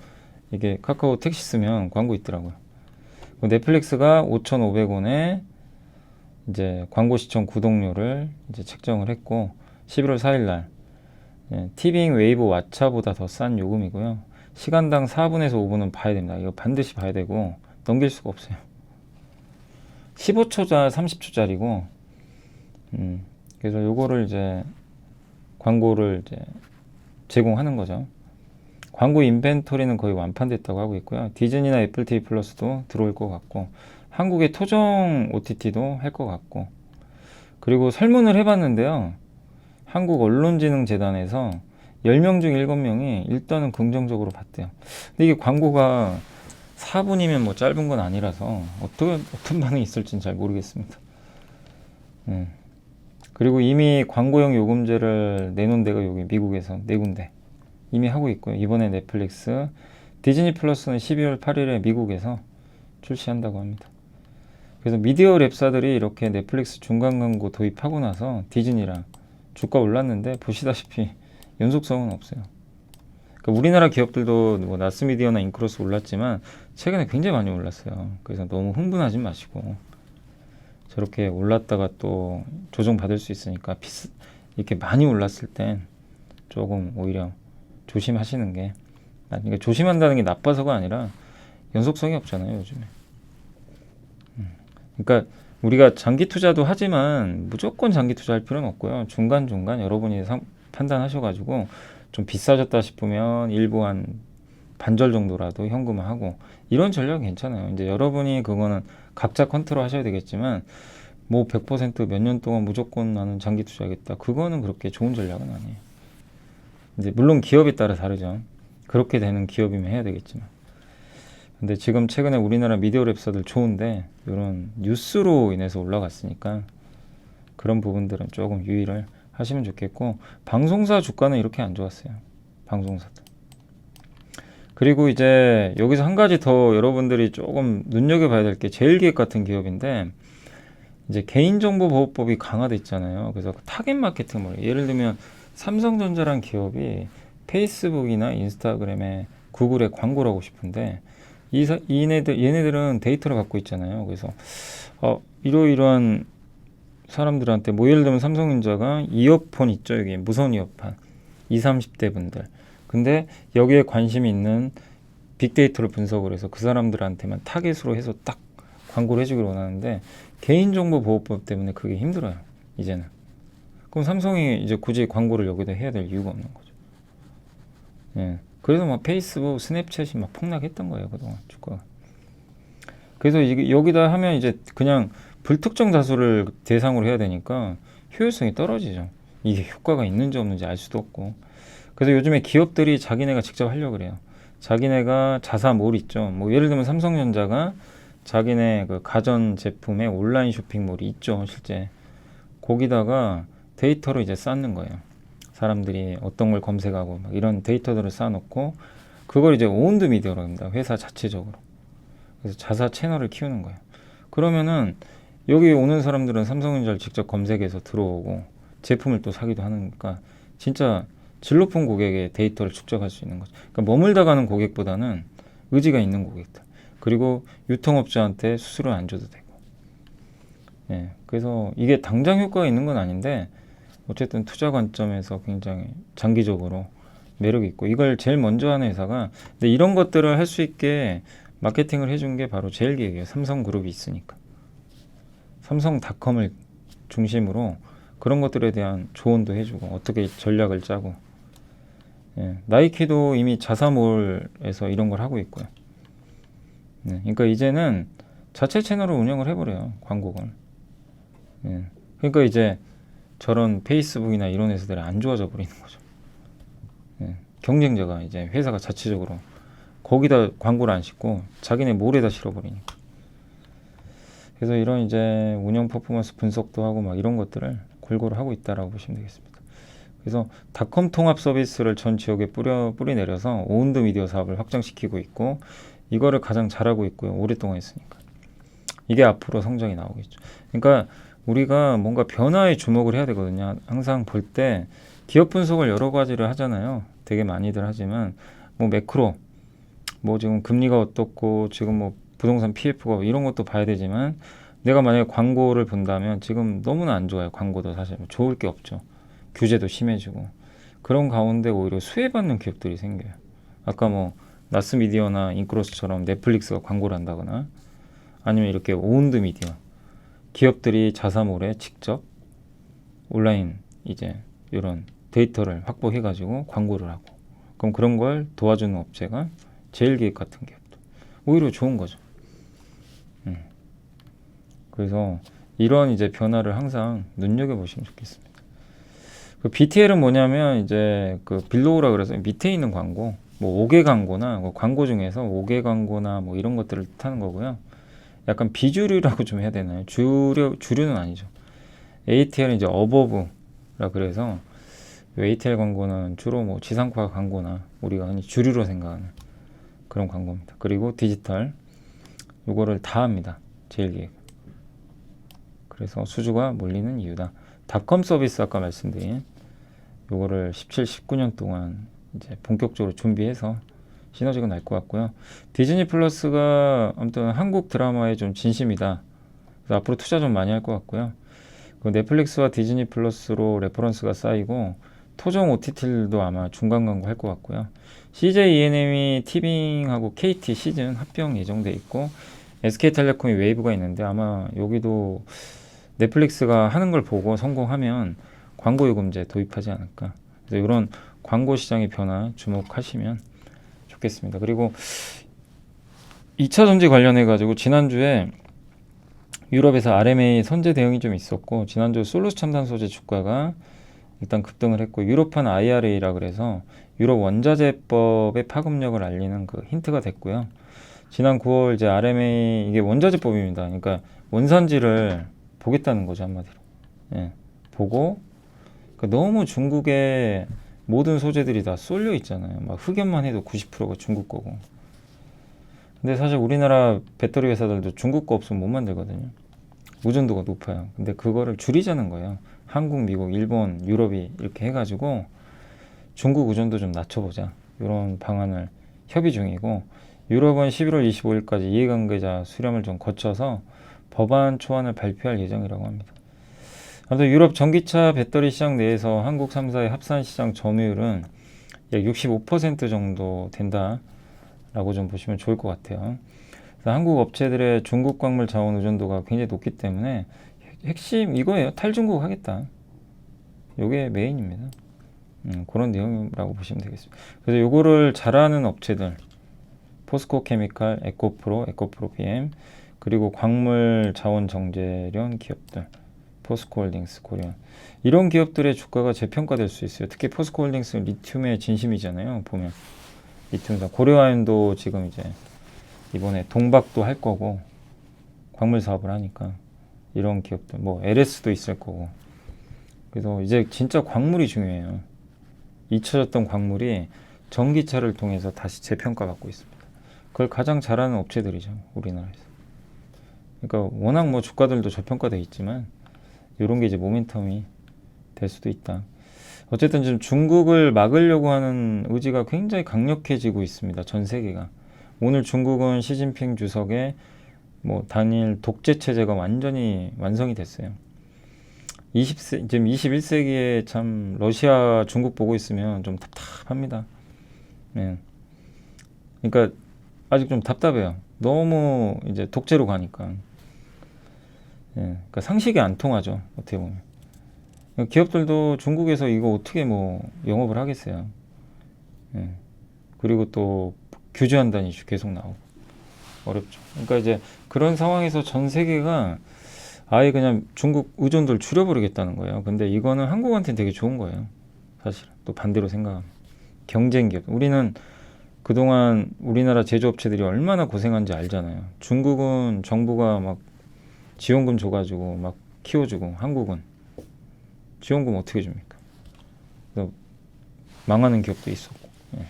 이게 카카오 택시 쓰면 광고 있더라고요. 넷플릭스가 5,500원에 이제 광고 시청 구독료를 이제 책정을 했고 11월 4일 날 티빙, 웨이브, 왓챠보다 더 싼 요금이고요. 시간당 4분에서 5분은 봐야 됩니다. 이거 반드시 봐야 되고 넘길 수가 없어요. 15초짜 30초짜리고 그래서 요거를 이제 광고를 이제 제공하는 거죠. 광고 인벤토리는 거의 완판됐다고 하고 있고요. 디즈니나 애플 TV 플러스도 들어올 것 같고 한국의 토종 OTT도 할 것 같고 그리고 설문을 해봤는데요. 한국언론진흥재단에서 10명 중 7명이 일단은 긍정적으로 봤대요. 근데 이게 광고가 4분이면 뭐 짧은 건 아니라서 어떤 반응이 있을지는 잘 모르겠습니다. 그리고 이미 광고용 요금제를 내놓은 데가 여기 미국에서 4군데 이미 하고 있고요. 이번에 넷플릭스, 디즈니 플러스는 12월 8일에 미국에서 출시한다고 합니다. 그래서 미디어 랩사들이 이렇게 넷플릭스 중간 광고 도입하고 나서 디즈니랑 주가 올랐는데 보시다시피 연속성은 없어요. 그러니까 우리나라 기업들도 뭐 나스미디어나 인크로스 올랐지만 최근에 굉장히 많이 올랐어요. 그래서 너무 흥분하지 마시고 저렇게 올랐다가 또 조정받을 수 있으니까 이렇게 많이 올랐을 땐 조금 오히려 조심하시는 게, 그러니까 조심한다는 게 나빠서가 아니라 연속성이 없잖아요, 요즘에. 그러니까 우리가 장기 투자도 하지만 무조건 장기 투자할 필요는 없고요. 중간중간 여러분이 판단하셔가지고 좀 비싸졌다 싶으면 일부 한 반절 정도라도 현금화하고 이런 전략은 괜찮아요. 이제 여러분이 그거는 각자 컨트롤 하셔야 되겠지만 뭐 100%몇 년 동안 무조건 나는 장기 투자하겠다. 그거는 그렇게 좋은 전략은 아니에요. 이제 물론 기업에 따라 다르죠. 그렇게 되는 기업이면 해야 되겠지만. 근데 지금 최근에 우리나라 미디어 랩사들 좋은데 이런 뉴스로 인해서 올라갔으니까 그런 부분들은 조금 유의를 하시면 좋겠고, 방송사 주가는 이렇게 안 좋았어요. 방송사들. 그리고 이제 여기서 한 가지 더 여러분들이 조금 눈여겨봐야 될 게 제일기획 같은 기업인데, 이제 개인정보보호법이 강화됐잖아요. 그래서 타겟 마케팅, 뭐 예를 들면 삼성전자란 기업이 페이스북이나 인스타그램에 구글에 광고를 하고 싶은데 얘네들은 데이터를 갖고 있잖아요. 그래서 이러이러한 사람들한테 뭐 예를 들면 삼성전자가 이어폰 있죠. 여기 무선 이어폰 20, 30대 분들. 근데 여기에 관심이 있는 빅데이터를 분석을 해서 그 사람들한테만 타겟으로 해서 딱 광고를 해주기를 원하는데 개인정보보호법 때문에 그게 힘들어요. 이제는. 그럼 삼성이 이제 굳이 광고를 여기다 해야 될 이유가 없는 거죠. 예. 그래서 막 페이스북, 스냅챗이 막 폭락했던 거예요, 그동안 주가가. 그래서 여기다 하면 이제 그냥 불특정 다수를 대상으로 해야 되니까 효율성이 떨어지죠. 이게 효과가 있는지 없는지 알 수도 없고. 그래서 요즘에 기업들이 자기네가 직접 하려고 그래요. 자기네가 자사몰 있죠. 뭐 예를 들면 삼성전자가 자기네 그 가전 제품의 온라인 쇼핑몰이 있죠, 실제. 거기다가 데이터를 이제 쌓는 거예요. 사람들이 어떤 걸 검색하고 막 이런 데이터들을 쌓아놓고 그걸 이제 오운드 미디어라고 합니다. 회사 자체적으로. 그래서 자사 채널을 키우는 거예요. 그러면은 여기 오는 사람들은 삼성전자를 직접 검색해서 들어오고 제품을 또 사기도 하니까 진짜 질 높은 고객의 데이터를 축적할 수 있는 거죠. 그러니까 머물다 가는 고객보다는 의지가 있는 고객들. 그리고 유통업자한테 수수료 안 줘도 되고. 예, 그래서 이게 당장 효과가 있는 건 아닌데 어쨌든 투자 관점에서 굉장히 장기적으로 매력이 있고, 이걸 제일 먼저 하는 회사가, 근데 이런 것들을 할 수 있게 마케팅을 해준 게 바로 제일기획이에요. 삼성그룹이 있으니까. 삼성닷컴을 중심으로 그런 것들에 대한 조언도 해주고 어떻게 전략을 짜고. 예, 나이키도 이미 자사몰에서 이런 걸 하고 있고요. 예, 그러니까 이제는 자체 채널을 운영을 해버려요, 광고를. 예, 그러니까 이제 저런 페이스북이나 이런 회사들이 안 좋아져 버리는 거죠. 예, 경쟁자가 이제 회사가 자체적으로 거기다 광고를 안 싣고 자기네 몰에다 실어버리니까. 그래서 이런 이제 운영 퍼포먼스 분석도 하고 막 이런 것들을 골고루 하고 있다라고 보시면 되겠습니다. 그래서 닷컴 통합 서비스를 전 지역에 뿌리 내려서 오운드 미디어 사업을 확장시키고 있고, 이거를 가장 잘하고 있고요. 오랫동안 했으니까. 이게 앞으로 성장이 나오겠죠. 그러니까 우리가 뭔가 변화에 주목을 해야 되거든요. 항상 볼 때 기업 분석을 여러 가지를 하잖아요. 되게 많이들 하지만 뭐 매크로, 뭐 지금 금리가 어떻고 지금 뭐 부동산 PF가 이런 것도 봐야 되지만, 내가 만약에 광고를 본다면 지금 너무나 안 좋아요. 광고도 사실 좋을 게 없죠. 규제도 심해지고 그런 가운데 오히려 수혜받는 기업들이 생겨요. 아까 뭐 나스미디어나 인크로스처럼 넷플릭스가 광고를 한다거나 아니면 이렇게 오운드 미디어 기업들이 자사몰에 직접 온라인 이제 이런 데이터를 확보해 가지고 광고를 하고, 그럼 그런 걸 도와주는 업체가 제일기획 같은 기업도 오히려 좋은 거죠. 그래서 이런 이제 변화를 항상 눈여겨보시면 좋겠습니다. 그 BTL은 뭐냐면 이제 그 빌로우라 그래서 밑에 있는 광고, 뭐 5개 광고나 뭐 광고 중에서 5개 광고나 뭐 이런 것들을 뜻하는 거고요. 약간 비주류라고 좀 해야 되나요? 주류는 아니죠. ATL은 이제 어버브라 그래서 ATL 광고는 주로 뭐 지상파 광고나 우리가 흔히 주류로 생각하는 그런 광고입니다. 그리고 디지털 요거를 다 합니다. 제일기획. 그래서 수주가 몰리는 이유다. 닷컴 서비스 아까 말씀드린 요거를 17, 19년 동안 이제 본격적으로 준비해서 시너지가 날 것 같고요. 디즈니 플러스가 아무튼 한국 드라마에 좀 진심이다. 그래서 앞으로 투자 좀 많이 할 것 같고요. 그 넷플릭스와 디즈니 플러스로 레퍼런스가 쌓이고 토종 OTT도 아마 중간 광고 할 것 같고요. CJ ENM이 티빙하고 KT 시즌 합병 예정돼 있고 SK텔레콤이 웨이브가 있는데 아마 여기도 넷플릭스가 하는 걸 보고 성공하면 광고 요금제 도입하지 않을까. 그래서 이런 광고 시장의 변화 주목하시면 좋겠습니다. 그리고 2차 전지 관련해 가지고 지난주에 유럽에서 RMA 선제 대응이 좀 있었고 지난주 솔루스 첨단 소재 주가가 일단 급등을 했고 유럽판 IRA라 그래서 유럽 원자재법의 파급력을 알리는 그 힌트가 됐고요. 지난 9월 이제 RMA 이게 원자재법입니다. 그러니까 원산지를 보겠다는 거죠 한마디로. 예, 보고 너무 중국의 모든 소재들이 다 쏠려 있잖아요. 막 흑연만 해도 90%가 중국 거고. 근데 사실 우리나라 배터리 회사들도 중국 거 없으면 못 만들거든요. 의존도가 높아요. 근데 그거를 줄이자는 거예요. 한국, 미국, 일본, 유럽이 이렇게 해가지고 중국 의존도 좀 낮춰보자. 이런 방안을 협의 중이고 유럽은 11월 25일까지 이해관계자 수렴을 좀 거쳐서 법안 초안을 발표할 예정이라고 합니다. 아무튼 유럽 전기차 배터리 시장 내에서 한국 3사의 합산 시장 점유율은 약 65% 정도 된다라고 좀 보시면 좋을 것 같아요. 그래서 한국 업체들의 중국 광물 자원 의존도가 굉장히 높기 때문에 핵심 이거예요. 탈중국 하겠다. 이게 메인입니다. 그런 내용이라고 보시면 되겠습니다. 그래서 요거를 잘하는 업체들 포스코 케미칼, 에코프로, 에코프로 PM 그리고 광물 자원 정제련 기업들 포스코홀딩스, 코리안 이런 기업들의 주가가 재평가될 수 있어요. 특히 포스코홀딩스는 리튬의 진심이잖아요. 보면 리튬사 고려아연도 지금 이제 이번에 동박도 할 거고 광물 사업을 하니까 이런 기업들 뭐 LS도 있을 거고 그래서 이제 진짜 광물이 중요해요. 잊혀졌던 광물이 전기차를 통해서 다시 재평가받고 있습니다. 그걸 가장 잘하는 업체들이죠. 우리나라에서. 그러니까 워낙 뭐 주가들도 저평가돼 있지만 이런 게 이제 모멘텀이 될 수도 있다. 어쨌든 지금 중국을 막으려고 하는 의지가 굉장히 강력해지고 있습니다. 전 세계가. 오늘 중국은 시진핑 주석의 뭐 단일 독재 체제가 완전히 완성이 됐어요. 지금 21세기에 참 러시아, 중국 보고 있으면 좀 답답합니다. 네. 그러니까 아직 좀 답답해요. 너무 이제 독재로 가니까. 예, 그러니까 상식이 안 통하죠. 어떻게 보면. 기업들도 중국에서 이거 어떻게 뭐 영업을 하겠어요. 예. 그리고 또 규제한다는 이슈 계속 나오고. 어렵죠. 그러니까 이제 그런 상황에서 전 세계가 아예 그냥 중국 의존도를 줄여버리겠다는 거예요. 근데 이거는 한국한테는 되게 좋은 거예요. 사실. 또 반대로 생각하면. 경쟁 기업. 우리는 그동안 우리나라 제조업체들이 얼마나 고생한지 알잖아요. 중국은 정부가 막 지원금 줘가지고 막 키워주고 한국은 지원금 어떻게 줍니까? 그래서 망하는 기업도 있었고. 예.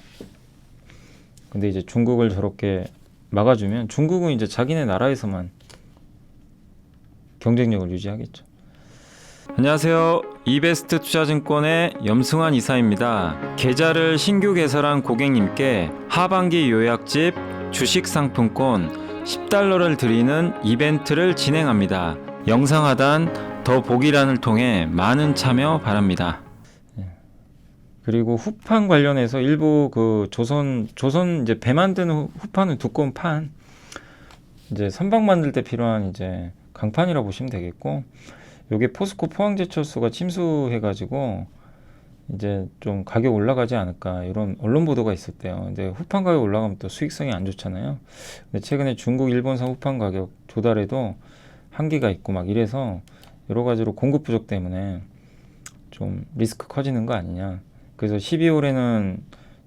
근데 이제 중국을 저렇게 막아주면 중국은 이제 자기네 나라에서만 경쟁력을 유지하겠죠. 안녕하세요. 이베스트 투자증권의 염승환 이사입니다. 계좌를 신규 개설한 고객님께 하반기 요약집 주식 상품권 $10를 드리는 이벤트를 진행합니다. 영상 하단 더 보기란을 통해 많은 참여 바랍니다. 그리고 후판 관련해서 일부 그 조선 이제 배 만드는 후판은 두꺼운 판 이제 선박 만들 때 필요한 이제 강판이라고 보시면 되겠고 요게 포스코 포항제철소가 침수해가지고 이제 좀 가격 올라가지 않을까 이런 언론 보도가 있었대요. 근데 후판 가격 올라가면 또 수익성이 안 좋잖아요. 근데 최근에 중국, 일본산 후판 가격 조달에도 한계가 있고 막 이래서 여러 가지로 공급 부족 때문에 좀 리스크 커지는 거 아니냐. 그래서 12월에는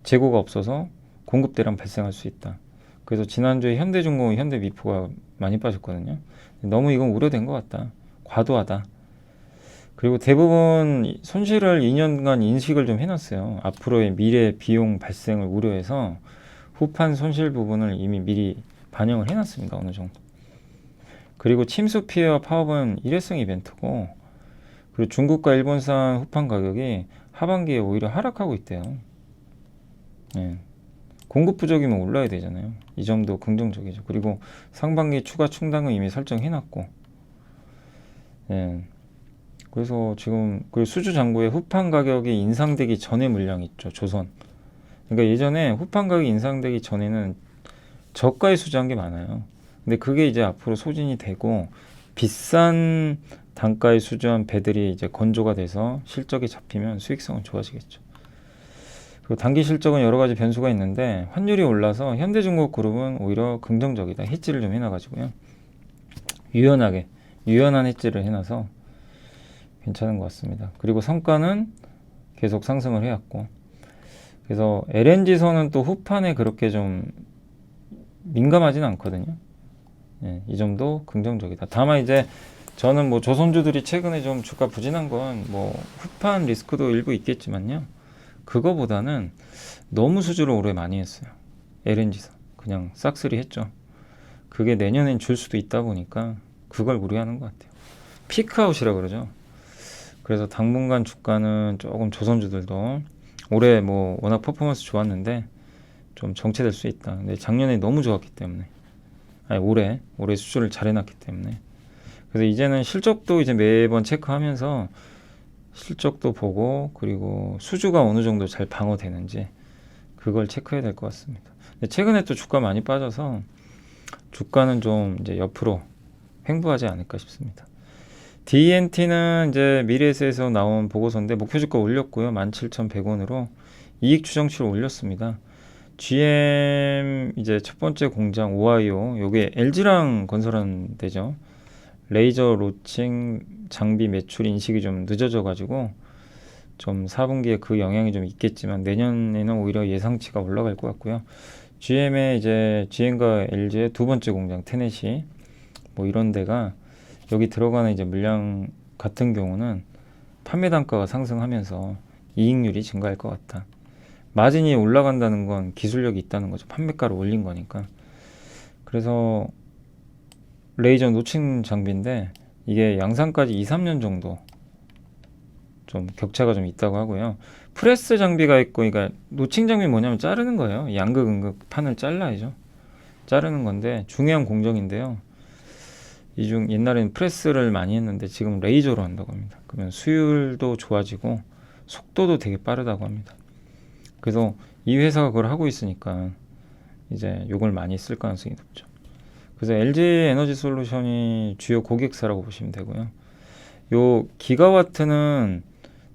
재고가 없어서 공급 대란 발생할 수 있다. 그래서 지난주에 현대중공업, 현대미포가 많이 빠졌거든요. 너무 이건 우려된 것 같다. 과도하다. 그리고 대부분 손실을 2년간 인식을 좀 해놨어요. 앞으로의 미래 비용 발생을 우려해서 후판 손실 부분을 이미 미리 반영을 해놨습니다. 어느 정도. 그리고 침수 피해와 파업은 일회성 이벤트고, 그리고 중국과 일본산 후판 가격이 하반기에 오히려 하락하고 있대요. 예. 공급 부족이면 올라야 되잖아요. 이 점도 긍정적이죠. 그리고 상반기 추가 충당은 이미 설정해놨고, 예. 그래서 지금 그 수주 장고에 후판 가격이 인상되기 전에 물량이 있죠. 조선. 그러니까 예전에 후판 가격이 인상되기 전에는 저가에 수주한 게 많아요. 근데 그게 이제 앞으로 소진이 되고 비싼 단가에 수주한 배들이 이제 건조가 돼서 실적이 잡히면 수익성은 좋아지겠죠. 그리고 단기 실적은 여러 가지 변수가 있는데 환율이 올라서 현대중공업그룹은 오히려 긍정적이다. 해지를 좀 해놔가지고요. 유연한 해지를 해놔서 괜찮은 것 같습니다. 그리고 성과는 계속 상승을 해왔고, 그래서 LNG선은 또 후판에 그렇게 좀 민감하진 않거든요. 예, 이 점도 긍정적이다. 다만 이제 저는 뭐 조선주들이 최근에 좀 주가 부진한 건 뭐 후판 리스크도 일부 있겠지만요. 그거보다는 너무 수주를 올해 많이 했어요. LNG선 그냥 싹쓸이 했죠. 그게 내년엔 줄 수도 있다 보니까 그걸 우려하는 것 같아요. 피크아웃이라 그러죠. 그래서 당분간 주가는 조금 조선주들도 올해 뭐 워낙 퍼포먼스 좋았는데 좀 정체될 수 있다. 근데 작년에 너무 좋았기 때문에, 아니 올해 수주를 잘 해놨기 때문에, 그래서 이제는 실적도 이제 매번 체크하면서 실적도 보고, 그리고 수주가 어느 정도 잘 방어되는지 그걸 체크해야 될 것 같습니다. 근데 최근에 또 주가 많이 빠져서 주가는 좀 이제 옆으로 횡보하지 않을까 싶습니다. D&T는 이제 미래에셋에서 나온 보고서인데 목표 주가 올렸고요. 17,100원으로 이익 추정치를 올렸습니다. GM 이제 첫 번째 공장 오하이오, 요게 LG랑 건설한 데죠. 레이저 로칭 장비 매출 인식이 좀 늦어져 가지고 좀 4분기에 그 영향이 좀 있겠지만 내년에는 오히려 예상치가 올라갈 것 같고요. GM의 이제 GM과 LG의 두 번째 공장 테넷이 뭐 이런 데가 여기 들어가는 이제 물량 같은 경우는 판매 단가가 상승하면서 이익률이 증가할 것 같다. 마진이 올라간다는 건 기술력이 있다는 거죠. 판매가를 올린 거니까. 그래서 레이저 노칭 장비인데 이게 양산까지 2, 3년 정도 좀 격차가 좀 있다고 하고요. 프레스 장비가 있고, 그러니까 노칭 장비 뭐냐면 자르는 거예요. 양극, 음극 판을 잘라야죠. 자르는 건데 중요한 공정인데요. 이 중 옛날에는 프레스를 많이 했는데 지금 레이저로 한다고 합니다. 그러면 수율도 좋아지고 속도도 되게 빠르다고 합니다. 그래서 이 회사가 그걸 하고 있으니까 이제 요걸 많이 쓸 가능성이 높죠. 그래서 LG 에너지 솔루션이 주요 고객사라고 보시면 되고요. 요 기가와트는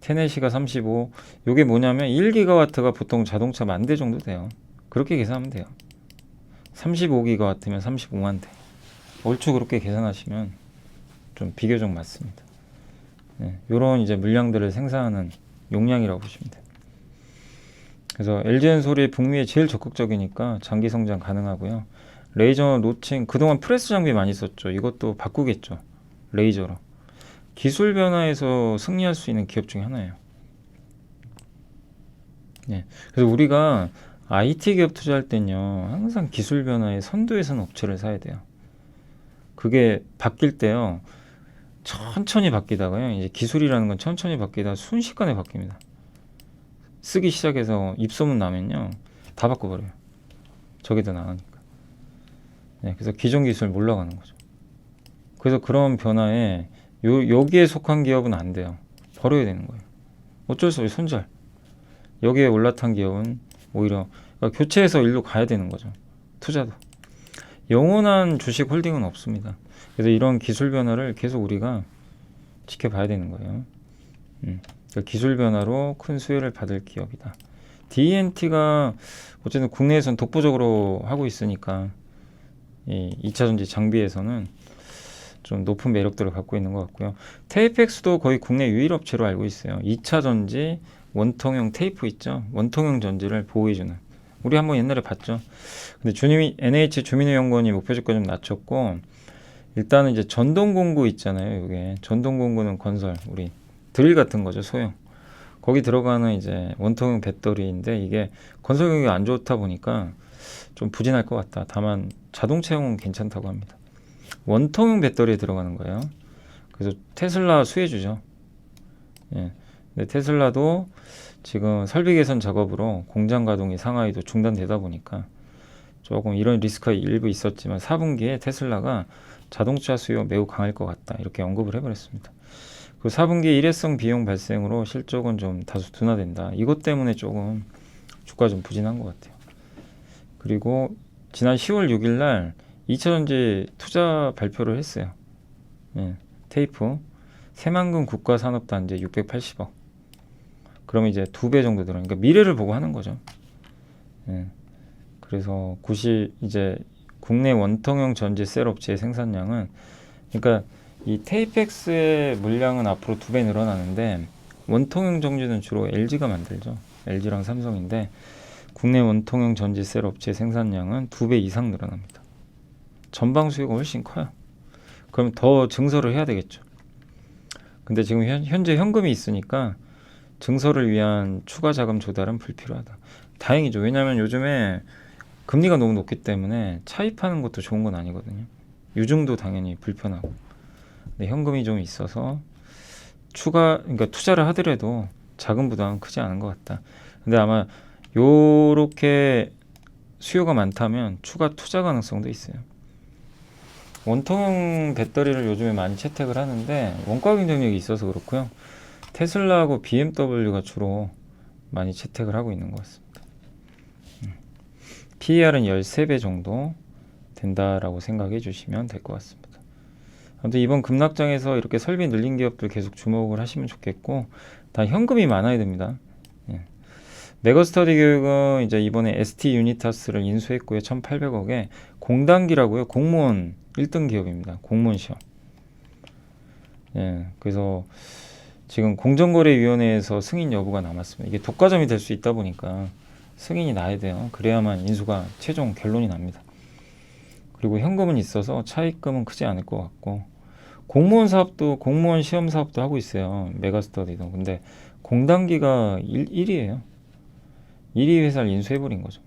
테네시가 35, 요게 뭐냐면 1기가와트가 보통 자동차 10,000대 정도 돼요. 그렇게 계산하면 돼요. 35기가와트면 35만 대. 얼추 그렇게 계산하시면 좀 비교적 맞습니다. 네, 요런 이제 물량들을 생산하는 용량이라고 보시면 돼요. 그래서 LG엔솔이 북미에 제일 적극적이니까 장기 성장 가능하고요. 레이저 노칭, 그동안 프레스 장비 많이 썼죠. 이것도 바꾸겠죠. 레이저로. 기술 변화에서 승리할 수 있는 기업 중에 하나예요. 네. 그래서 우리가 IT 기업 투자할 때는요, 항상 기술 변화에 선두에 선 업체를 사야 돼요. 그게 바뀔 때요, 천천히 바뀌다가요, 이제 기술이라는 건 천천히 바뀌다 순식간에 바뀝니다. 쓰기 시작해서 입소문 나면요, 다 바꿔버려요. 저게 더 나으니까. 네, 그래서 기존 기술 몰라가는 거죠. 그래서 그런 변화에 여기에 속한 기업은 안 돼요. 버려야 되는 거예요. 어쩔 수 없이 손절. 여기에 올라탄 기업은 오히려 그러니까 교체해서 일로 가야 되는 거죠. 투자도. 영원한 주식 홀딩은 없습니다. 그래서 이런 기술 변화를 계속 우리가 지켜봐야 되는 거예요. 그러니까 기술 변화로 큰 수혜를 받을 기업이다. D&T가 어쨌든 국내에선 독보적으로 하고 있으니까 이 2차전지 장비에서는 좀 높은 매력도를 갖고 있는 것 같고요. 테이펙스도 거의 국내 유일 업체로 알고 있어요. 2차 전지 원통형 테이프 있죠. 원통형 전지를 보호해주는. 우리 한번 옛날에 봤죠. 근데 NH 주민회 연구원이 목표주가 좀 낮췄고, 일단은 이제 전동공구 있잖아요. 이게 전동공구는 건설, 우리 드릴 같은 거죠, 소형. 거기 들어가는 이제 원통형 배터리인데 이게 건설 경기가 안 좋다 보니까 좀 부진할 것 같다. 다만 자동차용은 괜찮다고 합니다. 원통형 배터리에 들어가는 거예요. 그래서 테슬라 수혜주죠. 예. 근데 테슬라도 지금 설비 개선 작업으로 공장 가동이 상하이도 중단되다 보니까 조금 이런 리스크가 일부 있었지만 4분기에 테슬라가 자동차 수요 매우 강할 것 같다. 이렇게 언급을 해버렸습니다. 그 4분기 일회성 비용 발생으로 실적은 좀 다소 둔화된다. 이것 때문에 조금 주가 좀 부진한 것 같아요. 그리고 지난 10월 6일 날 2차전지 투자 발표를 했어요. 예, 테이프 새만금 국가산업단지 680억. 그러면 이제 2배 정도 들어요. 그러니까 미래를 보고 하는 거죠. 예, 그래서 이제 국내 원통형 전지 셀 업체의 생산량은, 그러니까 이 테이펙스의 물량은 앞으로 2배 늘어나는데 원통형 전지는 주로 LG가 만들죠. LG랑 삼성인데 국내 원통형 전지 셀 업체 생산량은 2배 이상 늘어납니다. 전방 수요가 훨씬 커요. 그럼 더 증설을 해야 되겠죠. 근데 지금 현재 현금이 있으니까 증설을 위한 추가 자금 조달은 불필요하다. 다행이죠. 왜냐하면 요즘에 금리가 너무 높기 때문에 차입하는 것도 좋은 건 아니거든요. 유증도 당연히 불편하고. 근데 현금이 좀 있어서 그러니까 투자를 하더라도 자금 부담은 크지 않은 것 같다. 근데 아마 요렇게 수요가 많다면 추가 투자 가능성도 있어요. 원통형 배터리를 요즘에 많이 채택을 하는데 원가 경쟁력이 있어서 그렇고요. 테슬라하고 BMW가 주로 많이 채택을 하고 있는 것 같습니다. PER은 13배 정도 된다라고 생각해 주시면 될 것 같습니다. 아무튼 이번 급락장에서 이렇게 설비 늘린 기업들 계속 주목을 하시면 좋겠고, 다 현금이 많아야 됩니다. 예. 메가스터디 교육은 이제 이번에 ST 유니타스를 인수했고요. 1,800억에 공단기라고요. 공무원 1등 기업입니다. 공무원 시험. 예. 그래서 지금 공정거래위원회에서 승인 여부가 남았습니다. 이게 독과점이 될 수 있다 보니까 승인이 나야 돼요. 그래야만 인수가 최종 결론이 납니다. 그리고 현금은 있어서 차입금은 크지 않을 것 같고, 공무원 시험 사업도 하고 있어요. 메가스터디도. 근데 공단기가 1위예요. 1위 회사를 인수해버린 거죠.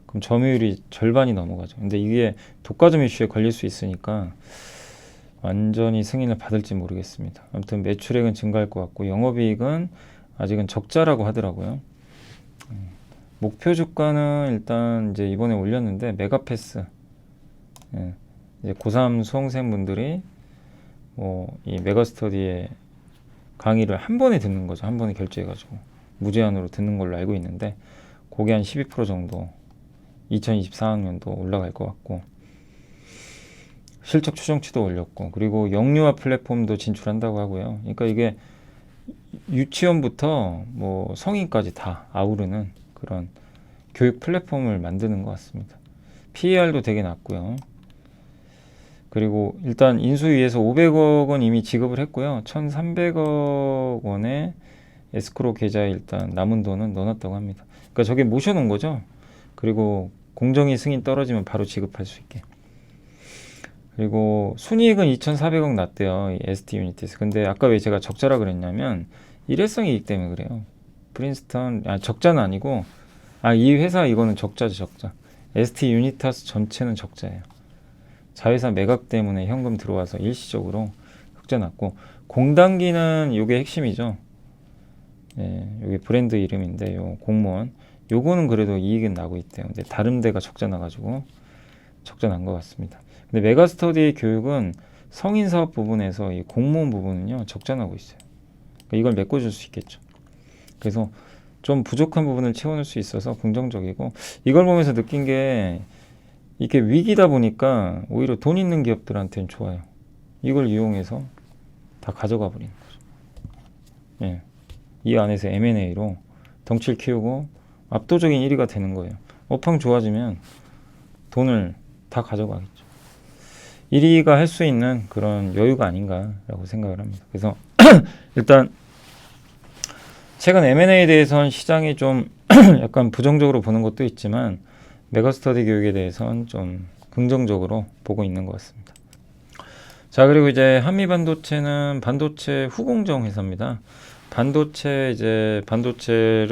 그럼 점유율이 절반이 넘어가죠. 근데 이게 독과점 이슈에 걸릴 수 있으니까 완전히 승인을 받을지 모르겠습니다. 아무튼 매출액은 증가할 것 같고 영업이익은 아직은 적자라고 하더라고요. 목표 주가는 일단 이제 이번에 올렸는데 메가패스, 예, 이제 고3 수험생분들이 이 메가스터디의 강의를 한 번에 듣는 거죠. 한 번에 결제해가지고 무제한으로 듣는 걸로 알고 있는데 그게 한 12% 정도 2024학년도 올라갈 것 같고, 실적 추정치도 올렸고, 그리고 영유아 플랫폼도 진출한다고 하고요. 그러니까 이게 유치원부터 뭐 성인까지 다 아우르는 그런 교육 플랫폼을 만드는 것 같습니다. PER도 되게 낮고요. 그리고 일단 인수위에서 500억 원 이미 지급을 했고요. 1,300억 원의 에스크로 계좌에 일단 남은 돈은 넣어놨다고 합니다. 그러니까 저게 모셔놓은 거죠. 그리고 공정위 승인 떨어지면 바로 지급할 수 있게. 그리고 순이익은 2,400억 났대요. 이 ST 유니티스. 근데 아까 왜 제가 적자라 그랬냐면 일회성 이익 때문에 그래요. 프린스턴, 적자는 아니고, 이 회사 이거는 적자죠, 적자. ST 유니타스 전체는 적자예요. 자회사 매각 때문에 현금 들어와서 일시적으로 흑자 났고, 공단기는 요게 핵심이죠. 예, 요게 브랜드 이름인데 요 공무원 요거는 그래도 이익은 나고 있대요. 근데 다른 데가 적자 나가지고 적자 난 것 같습니다. 근데 메가스터디 교육은 성인 사업 부분에서 이 공무원 부분은요 적자 나고 있어요. 그러니까 이걸 메꿔줄 수 있겠죠. 그래서 좀 부족한 부분을 채워낼 수 있어서 긍정적이고, 이걸 보면서 느낀 게 이게 위기다 보니까 오히려 돈 있는 기업들한테는 좋아요. 이걸 이용해서 다 가져가 버리는 거죠. 예. 이 안에서 M&A로 덩치를 키우고 압도적인 1위가 되는 거예요. 업황 좋아지면 돈을 다 가져가겠죠. 1위가 할 수 있는 그런 여유가 아닌가라고 생각을 합니다. 그래서 일단 최근 M&A에 대해서는 시장이 좀 약간 부정적으로 보는 것도 있지만 메가스터디 교육에 대해서는 좀 긍정적으로 보고 있는 것 같습니다. 자, 그리고 이제 한미반도체는 반도체 후공정 회사입니다. 반도체를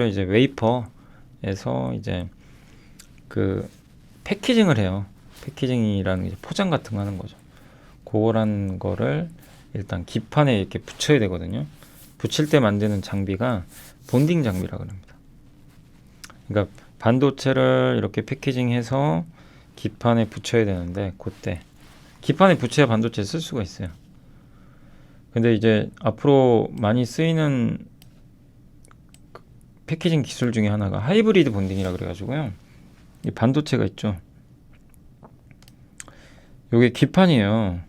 이제 웨이퍼에서 이제 그 패키징을 해요. 패키징이라는 이제 포장 같은 거 하는 거죠. 그거란 거를 일단 기판에 이렇게 붙여야 되거든요. 붙일 때 만드는 장비가 본딩 장비라 그럽니다. 그러니까 반도체를 이렇게 패키징해서 기판에 붙여야 되는데 그때 기판에 붙여야 반도체 쓸 수가 있어요. 근데 이제 앞으로 많이 쓰이는 패키징 기술 중에 하나가 하이브리드 본딩이라 그래가지고요. 이 반도체가 있죠. 요게 기판이에요.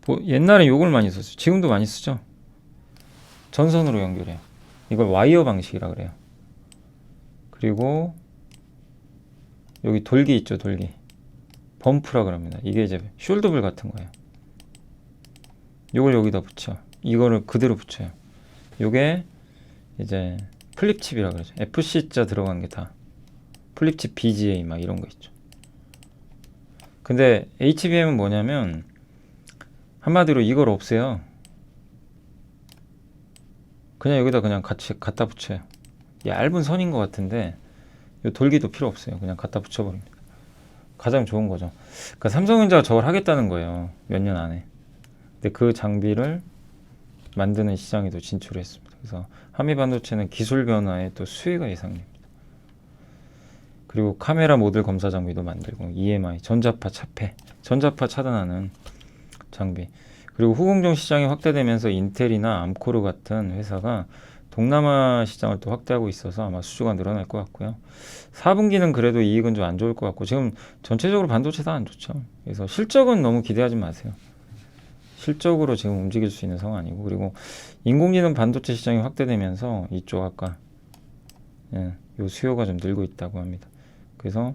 뭐 옛날에 요걸 많이 썼어요. 지금도 많이 쓰죠. 전선으로 연결해요. 이걸 와이어 방식이라 그래요. 그리고 여기 돌기 있죠, 돌기. 범프라 그럽니다. 이게 이제 숄더블 같은 거예요. 요걸 여기다 붙여. 이거를 그대로 붙여요. 요게 이제 플립칩이라 그러죠. FC자 들어간 게 다. 플립칩 BGA 막 이런 거 있죠. 근데 HBM은 뭐냐면 한마디로 이걸 없애요. 그냥 여기다 그냥 같이 갖다 붙여요. 얇은 선인 것 같은데 이 돌기도 필요 없어요. 그냥 갖다 붙여버립니다. 가장 좋은 거죠. 그러니까 삼성전자가 저걸 하겠다는 거예요. 몇 년 안에. 근데 그 장비를 만드는 시장에도 진출했습니다. 그래서 한미반도체는 기술 변화에 또 수혜가 예상됩니다. 그리고 카메라 모듈 검사 장비도 만들고 EMI, 전자파 차폐, 전자파 차단하는 장비. 그리고 후공정 시장이 확대되면서 인텔이나 암코르 같은 회사가 동남아 시장을 또 확대하고 있어서 아마 수주가 늘어날 것 같고요. 4분기는 그래도 이익은 좀 안 좋을 것 같고 지금 전체적으로 반도체 다 안 좋죠. 그래서 실적은 너무 기대하지 마세요. 실적으로 지금 움직일 수 있는 상황 아니고 그리고 인공지능 반도체 시장이 확대되면서 이쪽 아까 요 수요가 좀 늘고 있다고 합니다. 그래서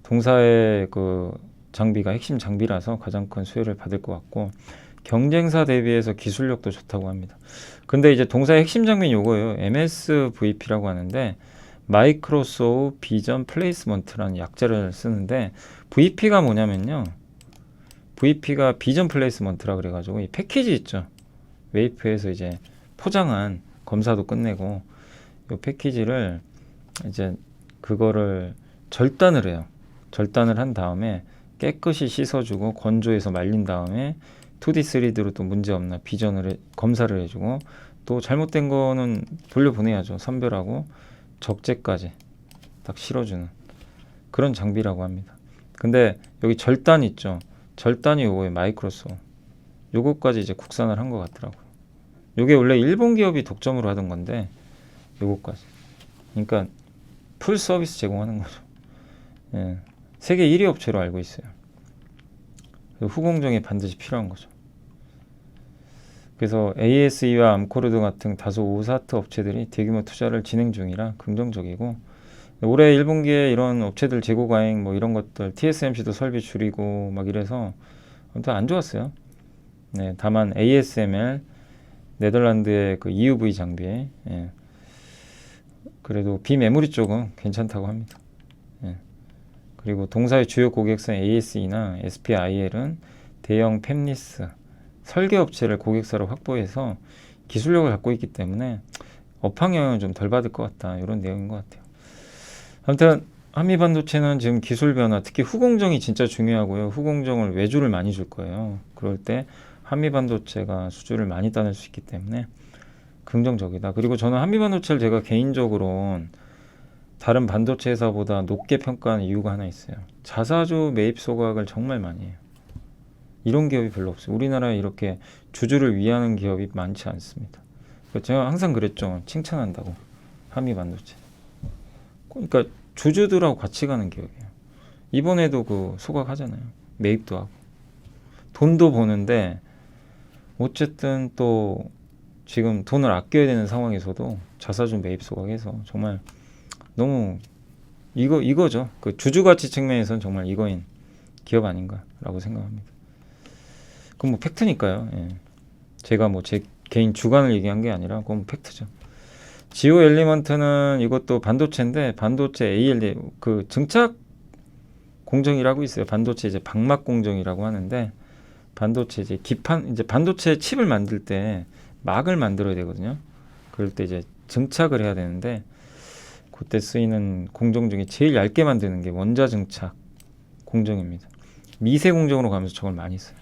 동사의 그 장비가 핵심 장비라서 가장 큰 수혜를 받을 것 같고 경쟁사 대비해서 기술력도 좋다고 합니다. 근데 이제 동사의 핵심 장비는 요거예요. MSVP라고 하는데 마이크로소우 비전 플레이스먼트라는 약자를 쓰는데 VP가 뭐냐면요. VP가 비전 플레이스먼트라 그래가지고 이 패키지 있죠. 웨이프에서 이제 포장한 검사도 끝내고 이 패키지를 이제 그거를 절단을 해요. 절단을 한 다음에 깨끗이 씻어주고 건조해서 말린 다음에 2D, 3D로 또 문제 없나 검사를 해주고 또 잘못된 거는 돌려보내야죠. 선별하고 적재까지 딱 실어주는 그런 장비라고 합니다. 근데 여기 절단 있죠. 절단이 요거에 마이크로소 요거까지 이제 국산을 한 것 같더라고요. 요게 원래 일본 기업이 독점으로 하던 건데 요거까지. 그러니까 풀 서비스 제공하는 거죠. 예, 세계 1위 업체로 알고 있어요. 후공정이 반드시 필요한 거죠. 그래서 ASE와 암코르드 같은 다소 오사트 업체들이 대규모 투자를 진행 중이라 긍정적이고 올해 1분기에 이런 업체들 재고 과잉 뭐 이런 것들 TSMC도 설비 줄이고 막 이래서 아무튼 안 좋았어요. 네, 다만 ASML 네덜란드의 그 EUV 장비에 그래도 비메모리 쪽은 괜찮다고 합니다. 그리고 동사의 주요 고객사 ASE나 SPIL은 대형 팹리스 설계업체를 고객사로 확보해서 기술력을 갖고 있기 때문에 업황 영향을 좀 덜 받을 것 같다. 이런 내용인 것 같아요. 아무튼 한미반도체는 지금 기술 변화, 특히 후공정이 진짜 중요하고요. 후공정을 외주를 많이 줄 거예요. 그럴 때 한미반도체가 수주를 많이 따낼 수 있기 때문에 긍정적이다. 그리고 저는 한미반도체를 제가 개인적으로 다른 반도체 회사보다 높게 평가하는 이유가 하나 있어요. 자사주 매입 소각을 정말 많이 해요. 이런 기업이 별로 없어요. 우리나라에 이렇게 주주를 위하는 기업이 많지 않습니다. 제가 항상 그랬죠. 칭찬한다고. 한미반도체. 그러니까 주주들하고 같이 가는 기업이에요. 이번에도 그 소각하잖아요. 매입도 하고. 돈도 버는데 어쨌든 또 지금 돈을 아껴야 되는 상황에서도 자사주 매입 소각해서 정말 너무 이거죠. 그 주주 가치 측면에서는 정말 이거인 기업 아닌가라고 생각합니다. 그건 뭐 팩트니까요. 예. 제가 뭐 제 개인 주관을 얘기한 게 아니라 그건 뭐 팩트죠. 지오 엘리먼트는 이것도 반도체인데 반도체 ALD 그 증착 공정이라고 있어요. 반도체 이제 방막 공정이라고 하는데 반도체 이제 기판 이제 반도체 칩을 만들 때 막을 만들어야 되거든요. 그럴 때 이제 증착을 해야 되는데 그때 쓰이는 공정 중에 제일 얇게 만드는 게 원자 증착 공정입니다. 미세 공정으로 가면서 저걸 많이 써요.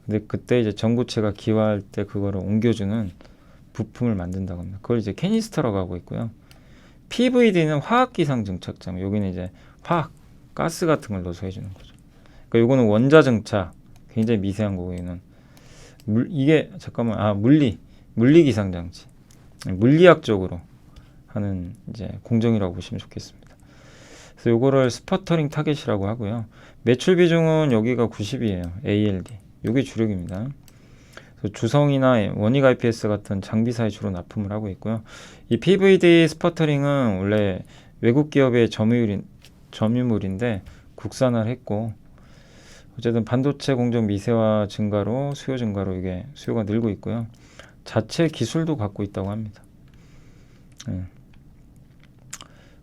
근데 그때 이제 전구체가 기화할 때 그거를 옮겨주는 부품을 만든다고 합니다. 그걸 이제 캐니스터라고 하고 있고요. PVD는 화학기상 증착장. 여기는 이제 화학, 가스 같은 걸 넣어서 해주는 거죠. 그러니까 요거는 원자 증착. 굉장히 미세한 거고, 얘는. 이게, 잠깐만, 물리기상 장치. 물리학적으로 하는 이제 공정이라고 보시면 좋겠습니다. 그래서 요거를 스퍼터링 타겟이라고 하고요. 매출 비중은 여기가 90이에요. ALD. 요게 주력입니다. 주성이나 원익 IPS 같은 장비사에 주로 납품을 하고 있고요. 이 PVD 스퍼터링은 원래 외국 기업의 점유물인데 국산화를 했고 어쨌든 반도체 공정 미세화 증가로 수요 증가로 이게 수요가 늘고 있고요. 자체 기술도 갖고 있다고 합니다.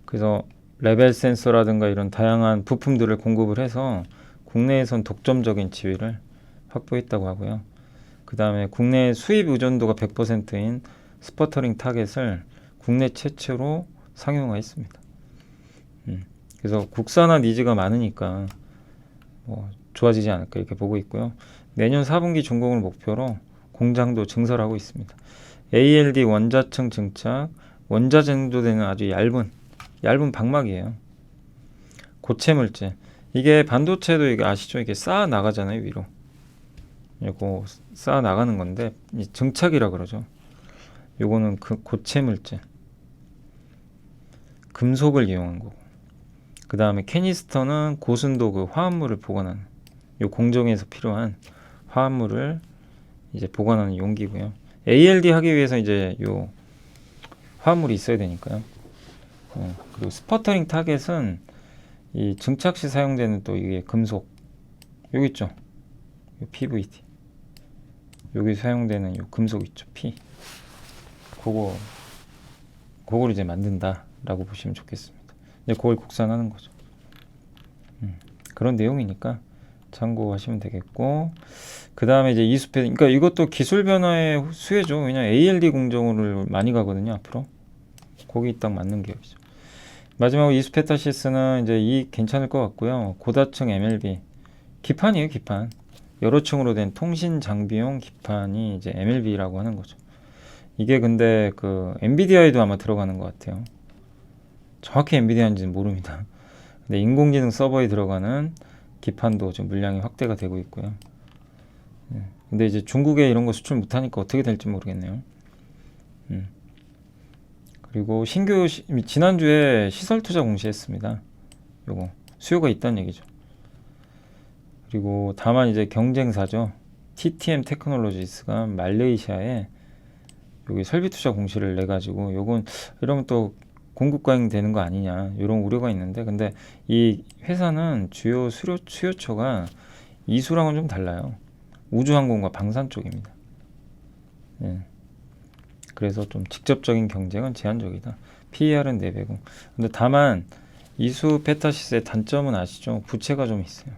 그래서 레벨 센서라든가 이런 다양한 부품들을 공급을 해서 국내에선 독점적인 지위를 확보했다고 하고요. 그 다음에 국내 수입 의존도가 100%인 스퍼터링 타겟을 국내 최초로 상용화했습니다. 그래서 국산화 니즈가 많으니까 뭐 좋아지지 않을까 이렇게 보고 있고요. 내년 4분기 준공을 목표로 공장도 증설하고 있습니다. ALD 원자층 증착, 원자 정도 되는 아주 얇은 방막이에요. 고체 물질. 이게 반도체도 이게 아시죠? 이게 쌓아 나가잖아요, 위로. 이거 쌓아 나가는 건데 증착이라 그러죠. 요거는 그 고체 물질, 금속을 이용한 거고. 그 다음에 캐니스터는 고순도 그 화합물을 보관하는 요 공정에서 필요한 화합물을 이제 보관하는 용기고요. ALD 하기 위해서 이제 요 화합물이 있어야 되니까요. 그리고 스퍼터링 타겟은 이 증착 시 사용되는 또 이게 금속 여기 있죠. 요 PVD 여기 사용되는 요 금속 있죠. P 그걸 이제 만든다라고 보시면 좋겠습니다. 이제 그걸 국산하는 거죠. 그런 내용이니까 참고하시면 되겠고, 그 다음에 이제 이수패, 그러니까 이것도 기술 변화의 수혜죠. 왜냐 ALD 공정을 많이 가거든요. 앞으로 거기 딱 맞는 기업이죠. 마지막으로 이수페타시스는 이제 이 괜찮을 것 같고요. 고다층 MLB 기판이에요. 기판 여러 층으로 된 통신 장비용 기판이 이제 MLB라고 하는 거죠. 이게 근데 그 엔비디아에도 아마 들어가는 것 같아요. 정확히 엔비디아인지는 모릅니다. 근데 인공지능 서버에 들어가는 기판도 지금 물량이 확대가 되고 있고요. 근데 이제 중국에 이런 거 수출 못하니까 어떻게 될지 모르겠네요. 그리고 지난주에 시설 투자 공시했습니다. 요거 수요가 있다는 얘기죠. 그리고 다만 이제 경쟁사죠. TTM 테크놀로지스가 말레이시아에 여기 설비 투자 공시를 내 가지고 요건 이러면 또 공급 과잉 되는 거 아니냐 이런 우려가 있는데, 근데 이 회사는 주요 수요처가 이수랑은 좀 달라요. 우주항공과 방산 쪽입니다. 그래서 좀 직접적인 경쟁은 제한적이다. PER은 4배고. 근데 다만 이수 페타시스의 단점은 아시죠? 부채가 좀 있어요.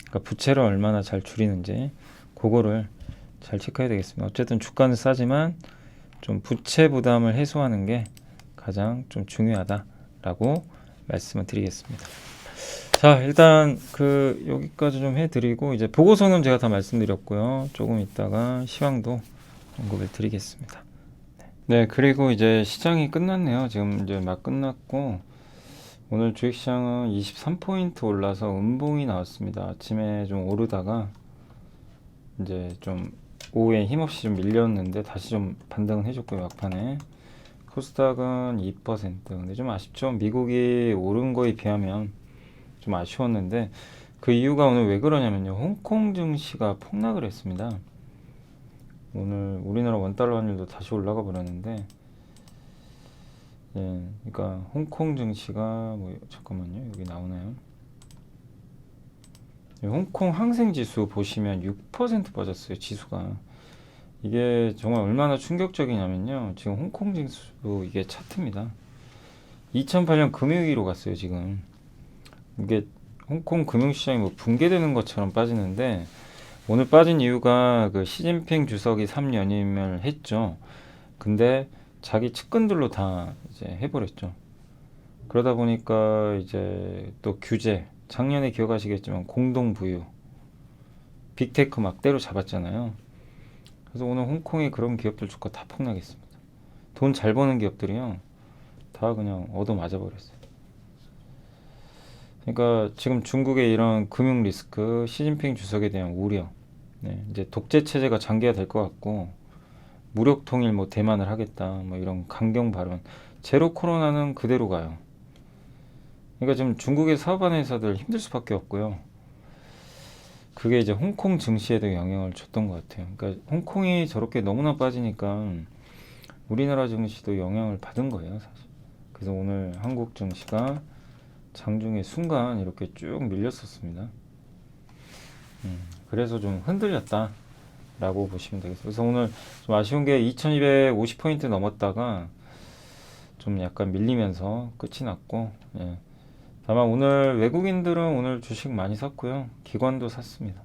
그러니까 부채를 얼마나 잘 줄이는지 그거를 잘 체크해야 되겠습니다. 어쨌든 주가는 싸지만 좀 부채 부담을 해소하는 게 가장 좀 중요하다라고 말씀을 드리겠습니다. 자, 일단 여기까지 좀 해드리고 이제 보고서는 제가 다 말씀드렸고요. 조금 있다가 시황도 언급을 드리겠습니다. 네, 그리고 이제 시장이 끝났네요. 지금 이제 막 끝났고 오늘 주식시장은 23포인트 올라서 음봉이 나왔습니다. 아침에 좀 오르다가 이제 좀 오후에 힘없이 좀 밀렸는데 다시 좀 반등을 해줬고요. 막판에 코스닥은 2%. 근데 좀 아쉽죠. 미국이 오른 거에 비하면 좀 아쉬웠는데 그 이유가 오늘 왜 그러냐면요. 홍콩 증시가 폭락을 했습니다. 오늘 우리나라 원달러 환율도 다시 올라가 버렸는데, 그러니까 홍콩 증시가 잠깐만요. 여기 나오나요? 홍콩 항생지수 보시면 6% 빠졌어요, 지수가. 이게 정말 얼마나 충격적이냐면요. 지금 홍콩 지수 이게 차트입니다. 2008년 금융위기로 갔어요, 지금. 이게 홍콩 금융시장이 뭐 붕괴되는 것처럼 빠지는데 오늘 빠진 이유가 그 시진핑 주석이 3연임을 했죠. 근데 자기 측근들로 다 이제 해버렸죠. 그러다 보니까 이제 또 규제, 작년에 기억하시겠지만 공동부유, 빅테크 막 때려잡았잖아요. 그래서 오늘 홍콩의 그런 기업들 주가 다 폭락했습니다. 돈 잘 버는 기업들이요. 다 그냥 얻어맞아 버렸어요. 그러니까 지금 중국의 이런 금융 리스크, 시진핑 주석에 대한 우려, 네, 이제 독재 체제가 장기화될 것 같고 무력 통일 뭐 대만을 하겠다, 뭐 이런 강경 발언, 제로 코로나는 그대로 가요. 그러니까 지금 중국의 사업하는 회사들 힘들 수밖에 없고요. 그게 이제 홍콩 증시에도 영향을 줬던 것 같아요. 그러니까 홍콩이 저렇게 너무나 빠지니까 우리나라 증시도 영향을 받은 거예요, 사실. 그래서 오늘 한국 증시가 장중에 순간 이렇게 쭉 밀렸었습니다. 그래서 좀 흔들렸다라고 보시면 되겠어요. 그래서 오늘 좀 아쉬운 게 2250포인트 넘었다가 좀 약간 밀리면서 끝이 났고, 예. 다만 오늘 외국인들은 오늘 주식 많이 샀고요. 기관도 샀습니다.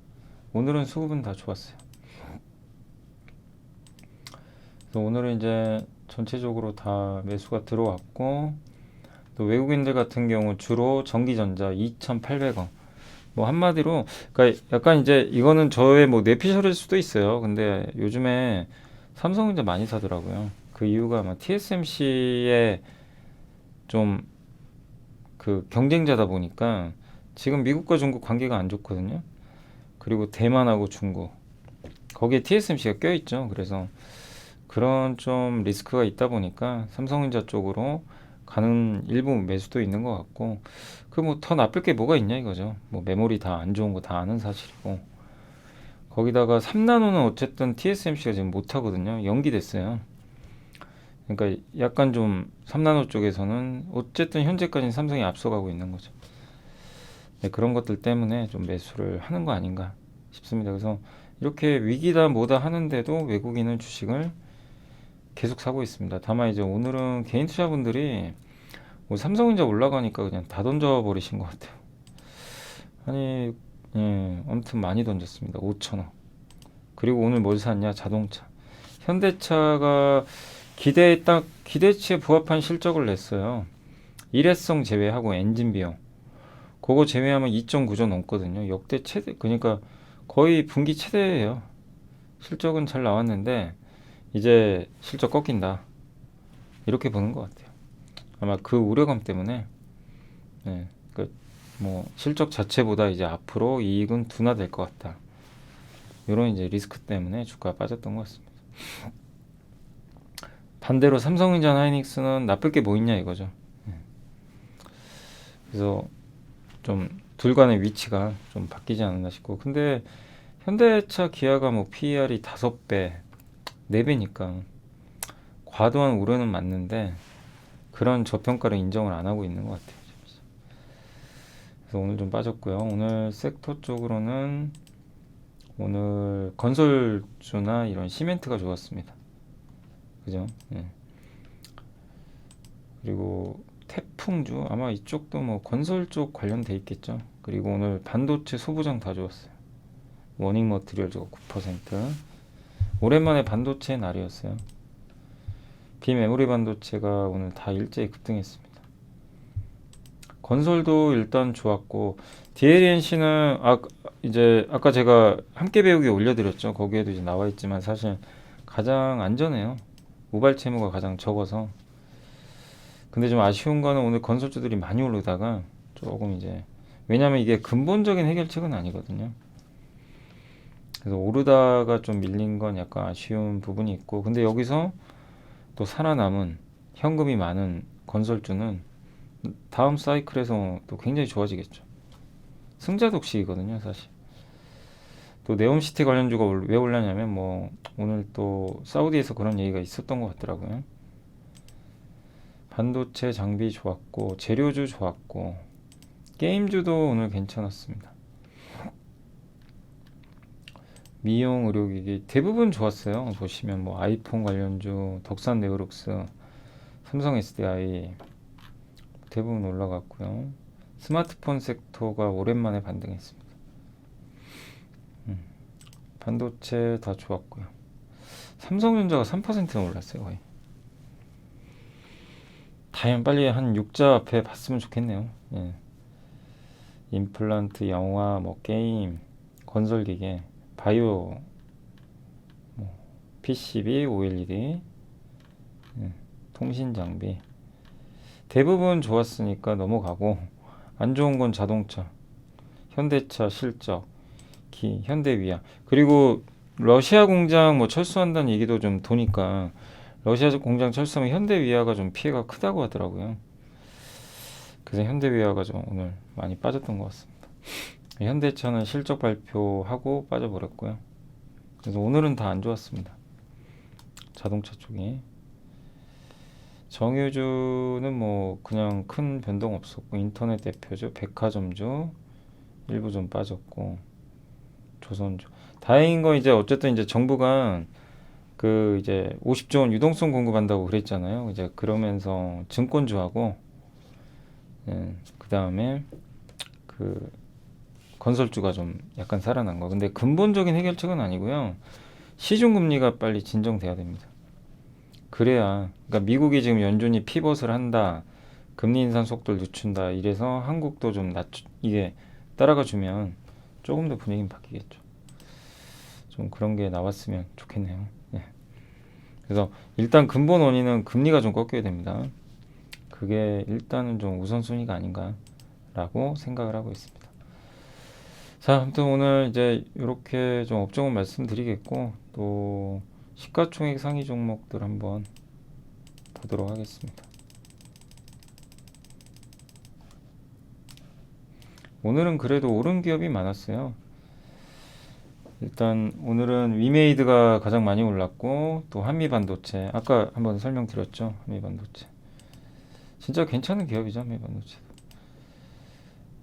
오늘은 수급은 다 좋았어요. 그래서 오늘은 이제 전체적으로 다 매수가 들어왔고, 또 외국인들 같은 경우 주로 전기전자 2,800원. 뭐 한마디로, 그러니까 약간 이제 이거는 저의 뭐 뇌피셜일 수도 있어요. 근데 요즘에 삼성전자 많이 사더라고요. 그 이유가 아마 TSMC의 좀 그 경쟁자다 보니까 지금 미국과 중국 관계가 안 좋거든요. 그리고 대만하고 중국. 거기에 TSMC가 껴있죠. 그래서 그런 좀 리스크가 있다 보니까 삼성전자 쪽으로 가는 일부 매수도 있는 것 같고, 그 뭐 더 나쁠 게 뭐가 있냐 이거죠. 뭐 메모리 다 안 좋은 거 다 아는 사실이고, 거기다가 3나노는 어쨌든 TSMC가 지금 못 하거든요. 연기됐어요. 그러니까 약간 좀 3나노 쪽에서는 어쨌든 현재까지는 삼성이 앞서가고 있는 거죠. 네, 그런 것들 때문에 좀 매수를 하는 거 아닌가 싶습니다. 그래서 이렇게 위기다 뭐다 하는데도 외국인은 주식을 계속 사고 있습니다. 다만 이제 오늘은 개인 투자분들이 뭐 삼성전자 올라가니까 그냥 다 던져버리신 것 같아요. 아니, 예, 아무튼 많이 던졌습니다. 5천원. 그리고 오늘 뭘 샀냐? 자동차. 현대차가 기대치에 부합한 실적을 냈어요. 일회성 제외하고 엔진 비용. 그거 제외하면 2.9조 넘거든요. 역대 최대, 그러니까 거의 분기 최대예요. 실적은 잘 나왔는데 이제 실적 꺾인다. 이렇게 보는 것 같아요. 아마 그 우려감 때문에, 네, 뭐 실적 자체보다 이제 앞으로 이익은 둔화될 것 같다. 이런 이제 리스크 때문에 주가가 빠졌던 것 같습니다. 반대로 삼성전자 하이닉스는 나쁠 게 뭐 있냐 이거죠. 그래서 좀 둘 간의 위치가 좀 바뀌지 않았나 싶고, 근데 현대차 기아가 뭐 PER이 5배, 4배니까 과도한 우려는 맞는데 그런 저평가를 인정을 안 하고 있는 것 같아요. 그래서 오늘 좀 빠졌고요. 오늘 섹터 쪽으로는 오늘 건설주나 이런 시멘트가 좋았습니다. 그죠? 예. 그리고 태풍주 아마 이쪽도 뭐 건설 쪽 관련돼 있겠죠. 그리고 오늘 반도체 소부장 다 좋았어요. 워닝 머티리얼즈가 9%. 오랜만에 반도체 날이었어요. 비메모리 반도체가 오늘 다 일제히 급등했습니다. 건설도 일단 좋았고, DLNC는 이제 아까 제가 함께 배우기 올려드렸죠. 거기에도 이제 나와 있지만 사실 가장 안전해요. 우발 채무가 가장 적어서. 근데 좀 아쉬운 거는 오늘 건설주들이 많이 오르다가 조금 이제, 왜냐면 이게 근본적인 해결책은 아니거든요. 그래서 오르다가 좀 밀린 건 약간 아쉬운 부분이 있고, 근데 여기서 또 살아남은 현금이 많은 건설주는 다음 사이클에서 또 굉장히 좋아지겠죠. 승자 독식이거든요, 사실. 또 네옴시티 관련주가 왜 올랐냐면 뭐 오늘 또 사우디에서 그런 얘기가 있었던 것 같더라고요. 반도체 장비 좋았고 재료주 좋았고 게임주도 오늘 괜찮았습니다. 미용 의료기기 대부분 좋았어요. 보시면 뭐 아이폰 관련주, 덕산 네오룩스, 삼성 SDI 대부분 올라갔고요. 스마트폰 섹터가 오랜만에 반등했습니다. 반도체 다 좋았고요. 삼성전자가 3%는 올랐어요, 거의. 다행 빨리 한 6자 앞에 봤으면 좋겠네요. 예. 임플란트, 영화, 뭐 게임, 건설기계, 바이오, 뭐 PCB, OLED, 예. 통신 장비 대부분 좋았으니까 넘어가고, 안 좋은 건 자동차, 현대차 실적, 현대위아, 그리고 러시아 공장 뭐 철수한다는 얘기도 좀 도니까 러시아 공장 철수하면 현대위아가 좀 피해가 크다고 하더라고요. 그래서 현대위아가 좀 오늘 많이 빠졌던 것 같습니다. 현대차는 실적 발표하고 빠져버렸고요. 그래서 오늘은 다 안 좋았습니다. 자동차 쪽이. 정유주는 뭐 그냥 큰 변동 없었고, 인터넷 대표주, 백화점주 일부 좀 빠졌고, 조선주. 다행인 건 이제 어쨌든 이제 정부가 그 이제 50조 원 유동성 공급한다고 그랬잖아요. 이제 그러면서 증권주하고, 그 다음에 그 건설주가 좀 약간 살아난 거. 근데 근본적인 해결책은 아니고요. 시중금리가 빨리 진정돼야 됩니다. 그래야, 그러니까 미국이 지금 연준이 피벗을 한다, 금리 인상 속도를 늦춘다, 이래서 한국도 좀 이게 따라가 주면 조금 더 분위기는 바뀌겠죠. 좀 그런 게 나왔으면 좋겠네요. 예. 그래서 일단 근본 원인은 금리가 좀 꺾여야 됩니다. 그게 일단은 좀 우선순위가 아닌가라고 생각을 하고 있습니다. 자, 아무튼 오늘 이제 이렇게 좀 업종을 말씀드리겠고, 또 시가총액 상위 종목들 한번 보도록 하겠습니다. 오늘은 그래도 오른 기업이 많았어요. 일단 오늘은 위메이드가 가장 많이 올랐고, 또 한미반도체, 아까 한번 설명드렸죠. 한미반도체 진짜 괜찮은 기업이죠. 한미반도체.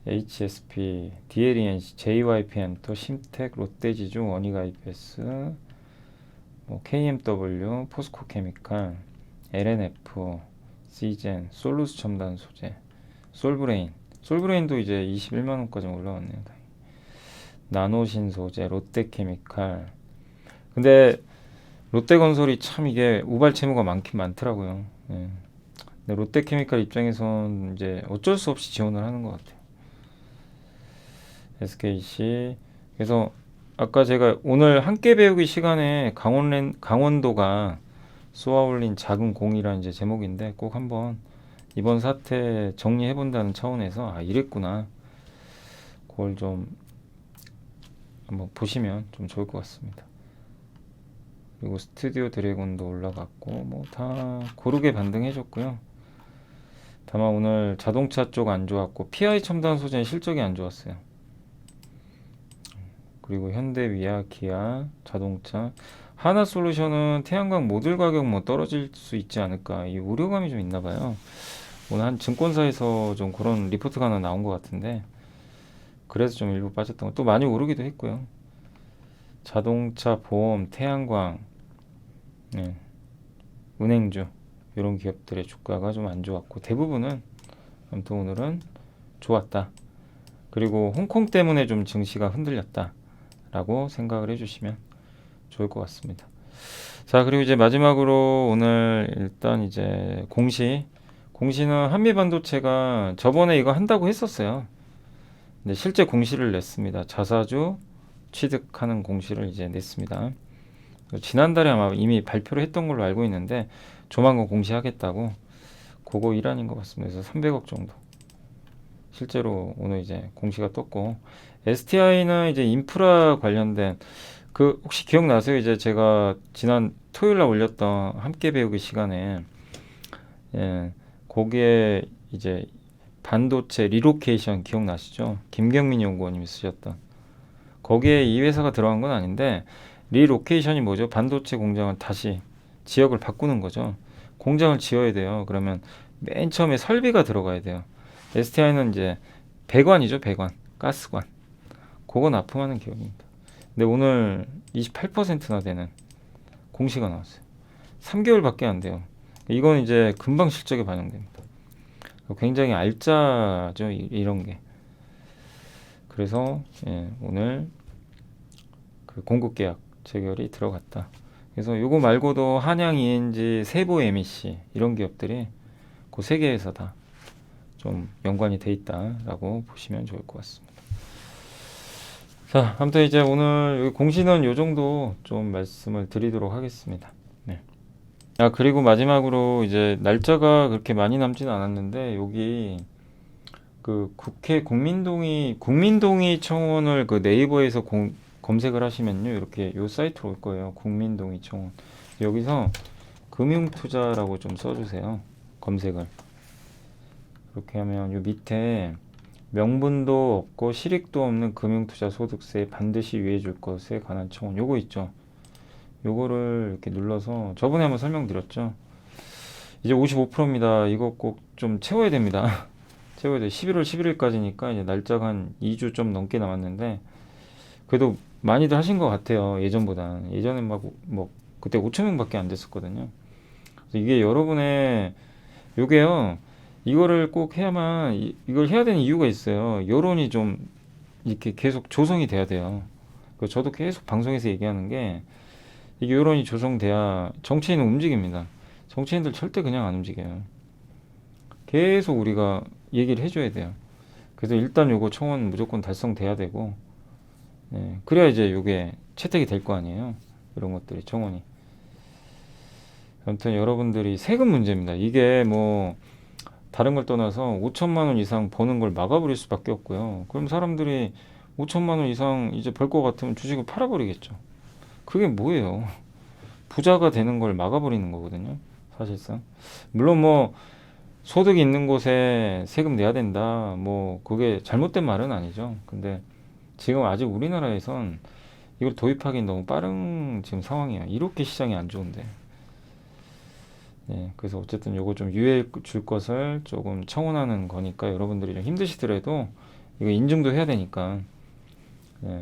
HSP, DLENC, JYPM, 또 심텍, 롯데지주, 원익IPS, 뭐 KMW, 포스코케미칼, LNF, 시젠, 솔루스 첨단 소재, 솔브레인도 이제 21만원까지 올라왔네요. 나노신소재, 롯데케미칼. 근데 롯데건설이 참 이게 우발 채무가 많긴 많더라고요. 예. 근데 롯데케미칼 입장에선 이제 어쩔 수 없이 지원을 하는 것 같아요. SKC. 그래서 아까 제가 오늘 함께 배우기 시간에 강원도가 쏘아올린 작은 공이라는 이제 제목인데, 꼭 한번 이번 사태 정리해 본다는 차원에서 이랬구나, 그걸 좀 한번 보시면 좀 좋을 것 같습니다. 그리고 스튜디오 드래곤도 올라갔고, 뭐 다 고르게 반등해 줬고요. 다만 오늘 자동차 쪽 안 좋았고, PI 첨단 소재는 실적이 안 좋았어요. 그리고 현대위아, 기아, 자동차, 하나솔루션은 태양광 모듈 가격 뭐 떨어질 수 있지 않을까, 이 우려감이 좀 있나 봐요. 오늘 한 증권사에서 좀 그런 리포트가 하나 나온 것 같은데, 그래서 좀 일부 빠졌던 거, 또 많이 오르기도 했고요. 자동차, 보험, 태양광, 은행주, 이런 기업들의 주가가 좀 안 좋았고, 대부분은 아무튼 오늘은 좋았다. 그리고 홍콩 때문에 좀 증시가 흔들렸다 라고 생각을 해주시면 좋을 것 같습니다. 자, 그리고 이제 마지막으로 오늘 일단 이제 공시는 한미반도체가 저번에 이거 한다고 했었어요. 근데 실제 공시를 냈습니다. 자사주 취득하는 공시를 이제 냈습니다. 지난달에 아마 이미 발표를 했던 걸로 알고 있는데, 조만간 공시하겠다고, 그거 일환인 것 같습니다. 그래서 300억 정도 실제로 오늘 이제 공시가 떴고, STI는 이제 인프라 관련된, 그 혹시 기억나세요? 이제 제가 지난 토요일날 올렸던 함께 배우기 시간에, 거기에 이제 반도체 리로케이션 기억나시죠? 김경민 연구원님이 쓰셨던. 거기에 이 회사가 들어간 건 아닌데, 리로케이션이 뭐죠? 반도체 공장을 다시 지역을 바꾸는 거죠. 공장을 지어야 돼요. 그러면 맨 처음에 설비가 들어가야 돼요. STI는 이제 배관이죠, 배관, 가스관. 그거 납품하는 기업입니다. 근데 오늘 28%나 되는 공시가 나왔어요. 3개월밖에 안 돼요. 이건 이제 금방 실적에 반영됩니다. 굉장히 알짜죠, 이런 게. 그래서 오늘 그 공급 계약 체결이 들어갔다. 그래서 요거 말고도 한양 ENG, 세보 MEC 이런 기업들이 그 세 개에서 다 좀 연관이 돼 있다라고 보시면 좋을 것 같습니다. 자, 아무튼 이제 오늘 공시는 요 정도 좀 말씀을 드리도록 하겠습니다. 네. 아, 그리고 마지막으로 이제 날짜가 그렇게 많이 남지는 않았는데 여기 그 국회 국민동의 청원을 그 네이버에서 검색을 하시면요. 이렇게 요 사이트로 올 거예요. 국민동의 청원. 여기서 금융투자라고 좀 써주세요. 검색을. 그렇게 하면 요 밑에 명분도 없고 실익도 없는 금융투자 소득세 반드시 유예해 줄 것에 관한 청원 요거 있죠. 요거를 이렇게 눌러서 저번에 한번 설명드렸죠. 이제 55%입니다. 이거 꼭 좀 채워야 됩니다. 채워야 돼. 11월 11일까지니까 이제 날짜가 한 2주 좀 넘게 남았는데 그래도 많이들 하신 것 같아요. 예전보다. 예전엔 뭐 그때 5천 명밖에 안 됐었거든요. 그래서 이게 여러분의 요게요. 이거를 꼭 해야만 이걸 해야 되는 이유가 있어요. 여론이 좀 이렇게 계속 조성이 돼야 돼요. 저도 계속 방송에서 얘기하는 게 이게 여론이 조성돼야 정치인은 움직입니다. 정치인들 절대 그냥 안 움직여요. 계속 우리가 얘기를 해줘야 돼요. 그래서 일단 요거 청원 무조건 달성돼야 되고, 그래야 이제 요게 채택이 될 거 아니에요. 이런 것들이 청원이. 아무튼 여러분들이 세금 문제입니다. 이게 뭐 다른 걸 떠나서 5천만 원 이상 버는 걸 막아버릴 수밖에 없고요. 그럼 사람들이 5천만 원 이상 이제 벌 것 같으면 주식을 팔아버리겠죠. 그게 뭐예요? 부자가 되는 걸 막아버리는 거거든요. 사실상. 물론 뭐 소득이 있는 곳에 세금 내야 된다. 뭐 그게 잘못된 말은 아니죠. 근데 지금 아직 우리나라에선 이걸 도입하기는 너무 빠른 지금 상황이야. 이렇게 시장이 안 좋은데. 그래서 어쨌든 요거 좀 유예해 줄 것을 조금 청원하는 거니까 여러분들이 좀 힘드시더라도 이거 인증도 해야 되니까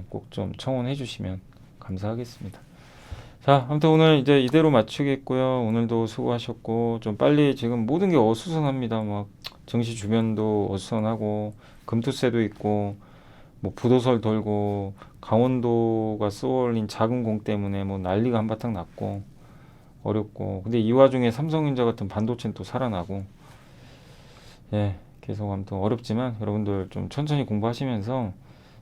꼭 좀 청원해 주시면 감사하겠습니다. 자, 아무튼 오늘 이제 이대로 마치겠고요. 오늘도 수고하셨고 좀 빨리 지금 모든 게 어수선합니다. 막 증시 주변도 어수선하고 금투세도 있고 뭐 부도설 돌고 강원도가 쏘올린 작은 공 때문에 뭐 난리가 한바탕 났고 어렵고 근데 이 와중에 삼성전자 같은 반도체는 또 살아나고 계속 아무튼 어렵지만 여러분들 좀 천천히 공부하시면서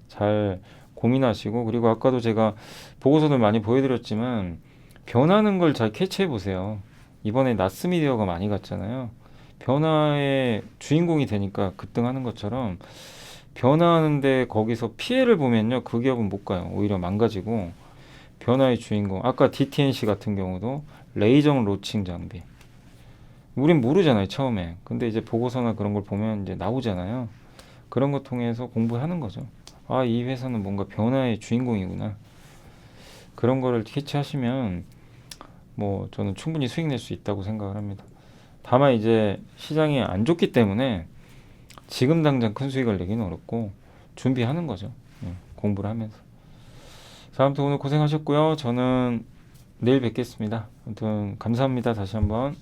잘 고민하시고 그리고 아까도 제가 보고서를 많이 보여드렸지만 변하는 걸 잘 캐치해 보세요. 이번에 나스미디어가 많이 갔잖아요. 변화의 주인공이 되니까 급등하는 것처럼 변화하는데 거기서 피해를 보면요 그 기업은 못 가요. 오히려 망가지고 변화의 주인공 아까 DTNC 같은 경우도 레이저 로칭 장비 우린 모르잖아요 처음에. 근데 이제 보고서나 그런 걸 보면 이제 나오잖아요. 그런 거 통해서 공부하는 거죠. 아, 이 회사는 뭔가 변화의 주인공이구나. 그런 거를 캐치하시면 뭐 저는 충분히 수익 낼 수 있다고 생각을 합니다. 다만 이제 시장이 안 좋기 때문에 지금 당장 큰 수익을 내기는 어렵고 준비하는 거죠. 공부를 하면서. 자, 아무튼 오늘 고생하셨고요. 저는 내일 뵙겠습니다. 아무튼 감사합니다. 다시 한번.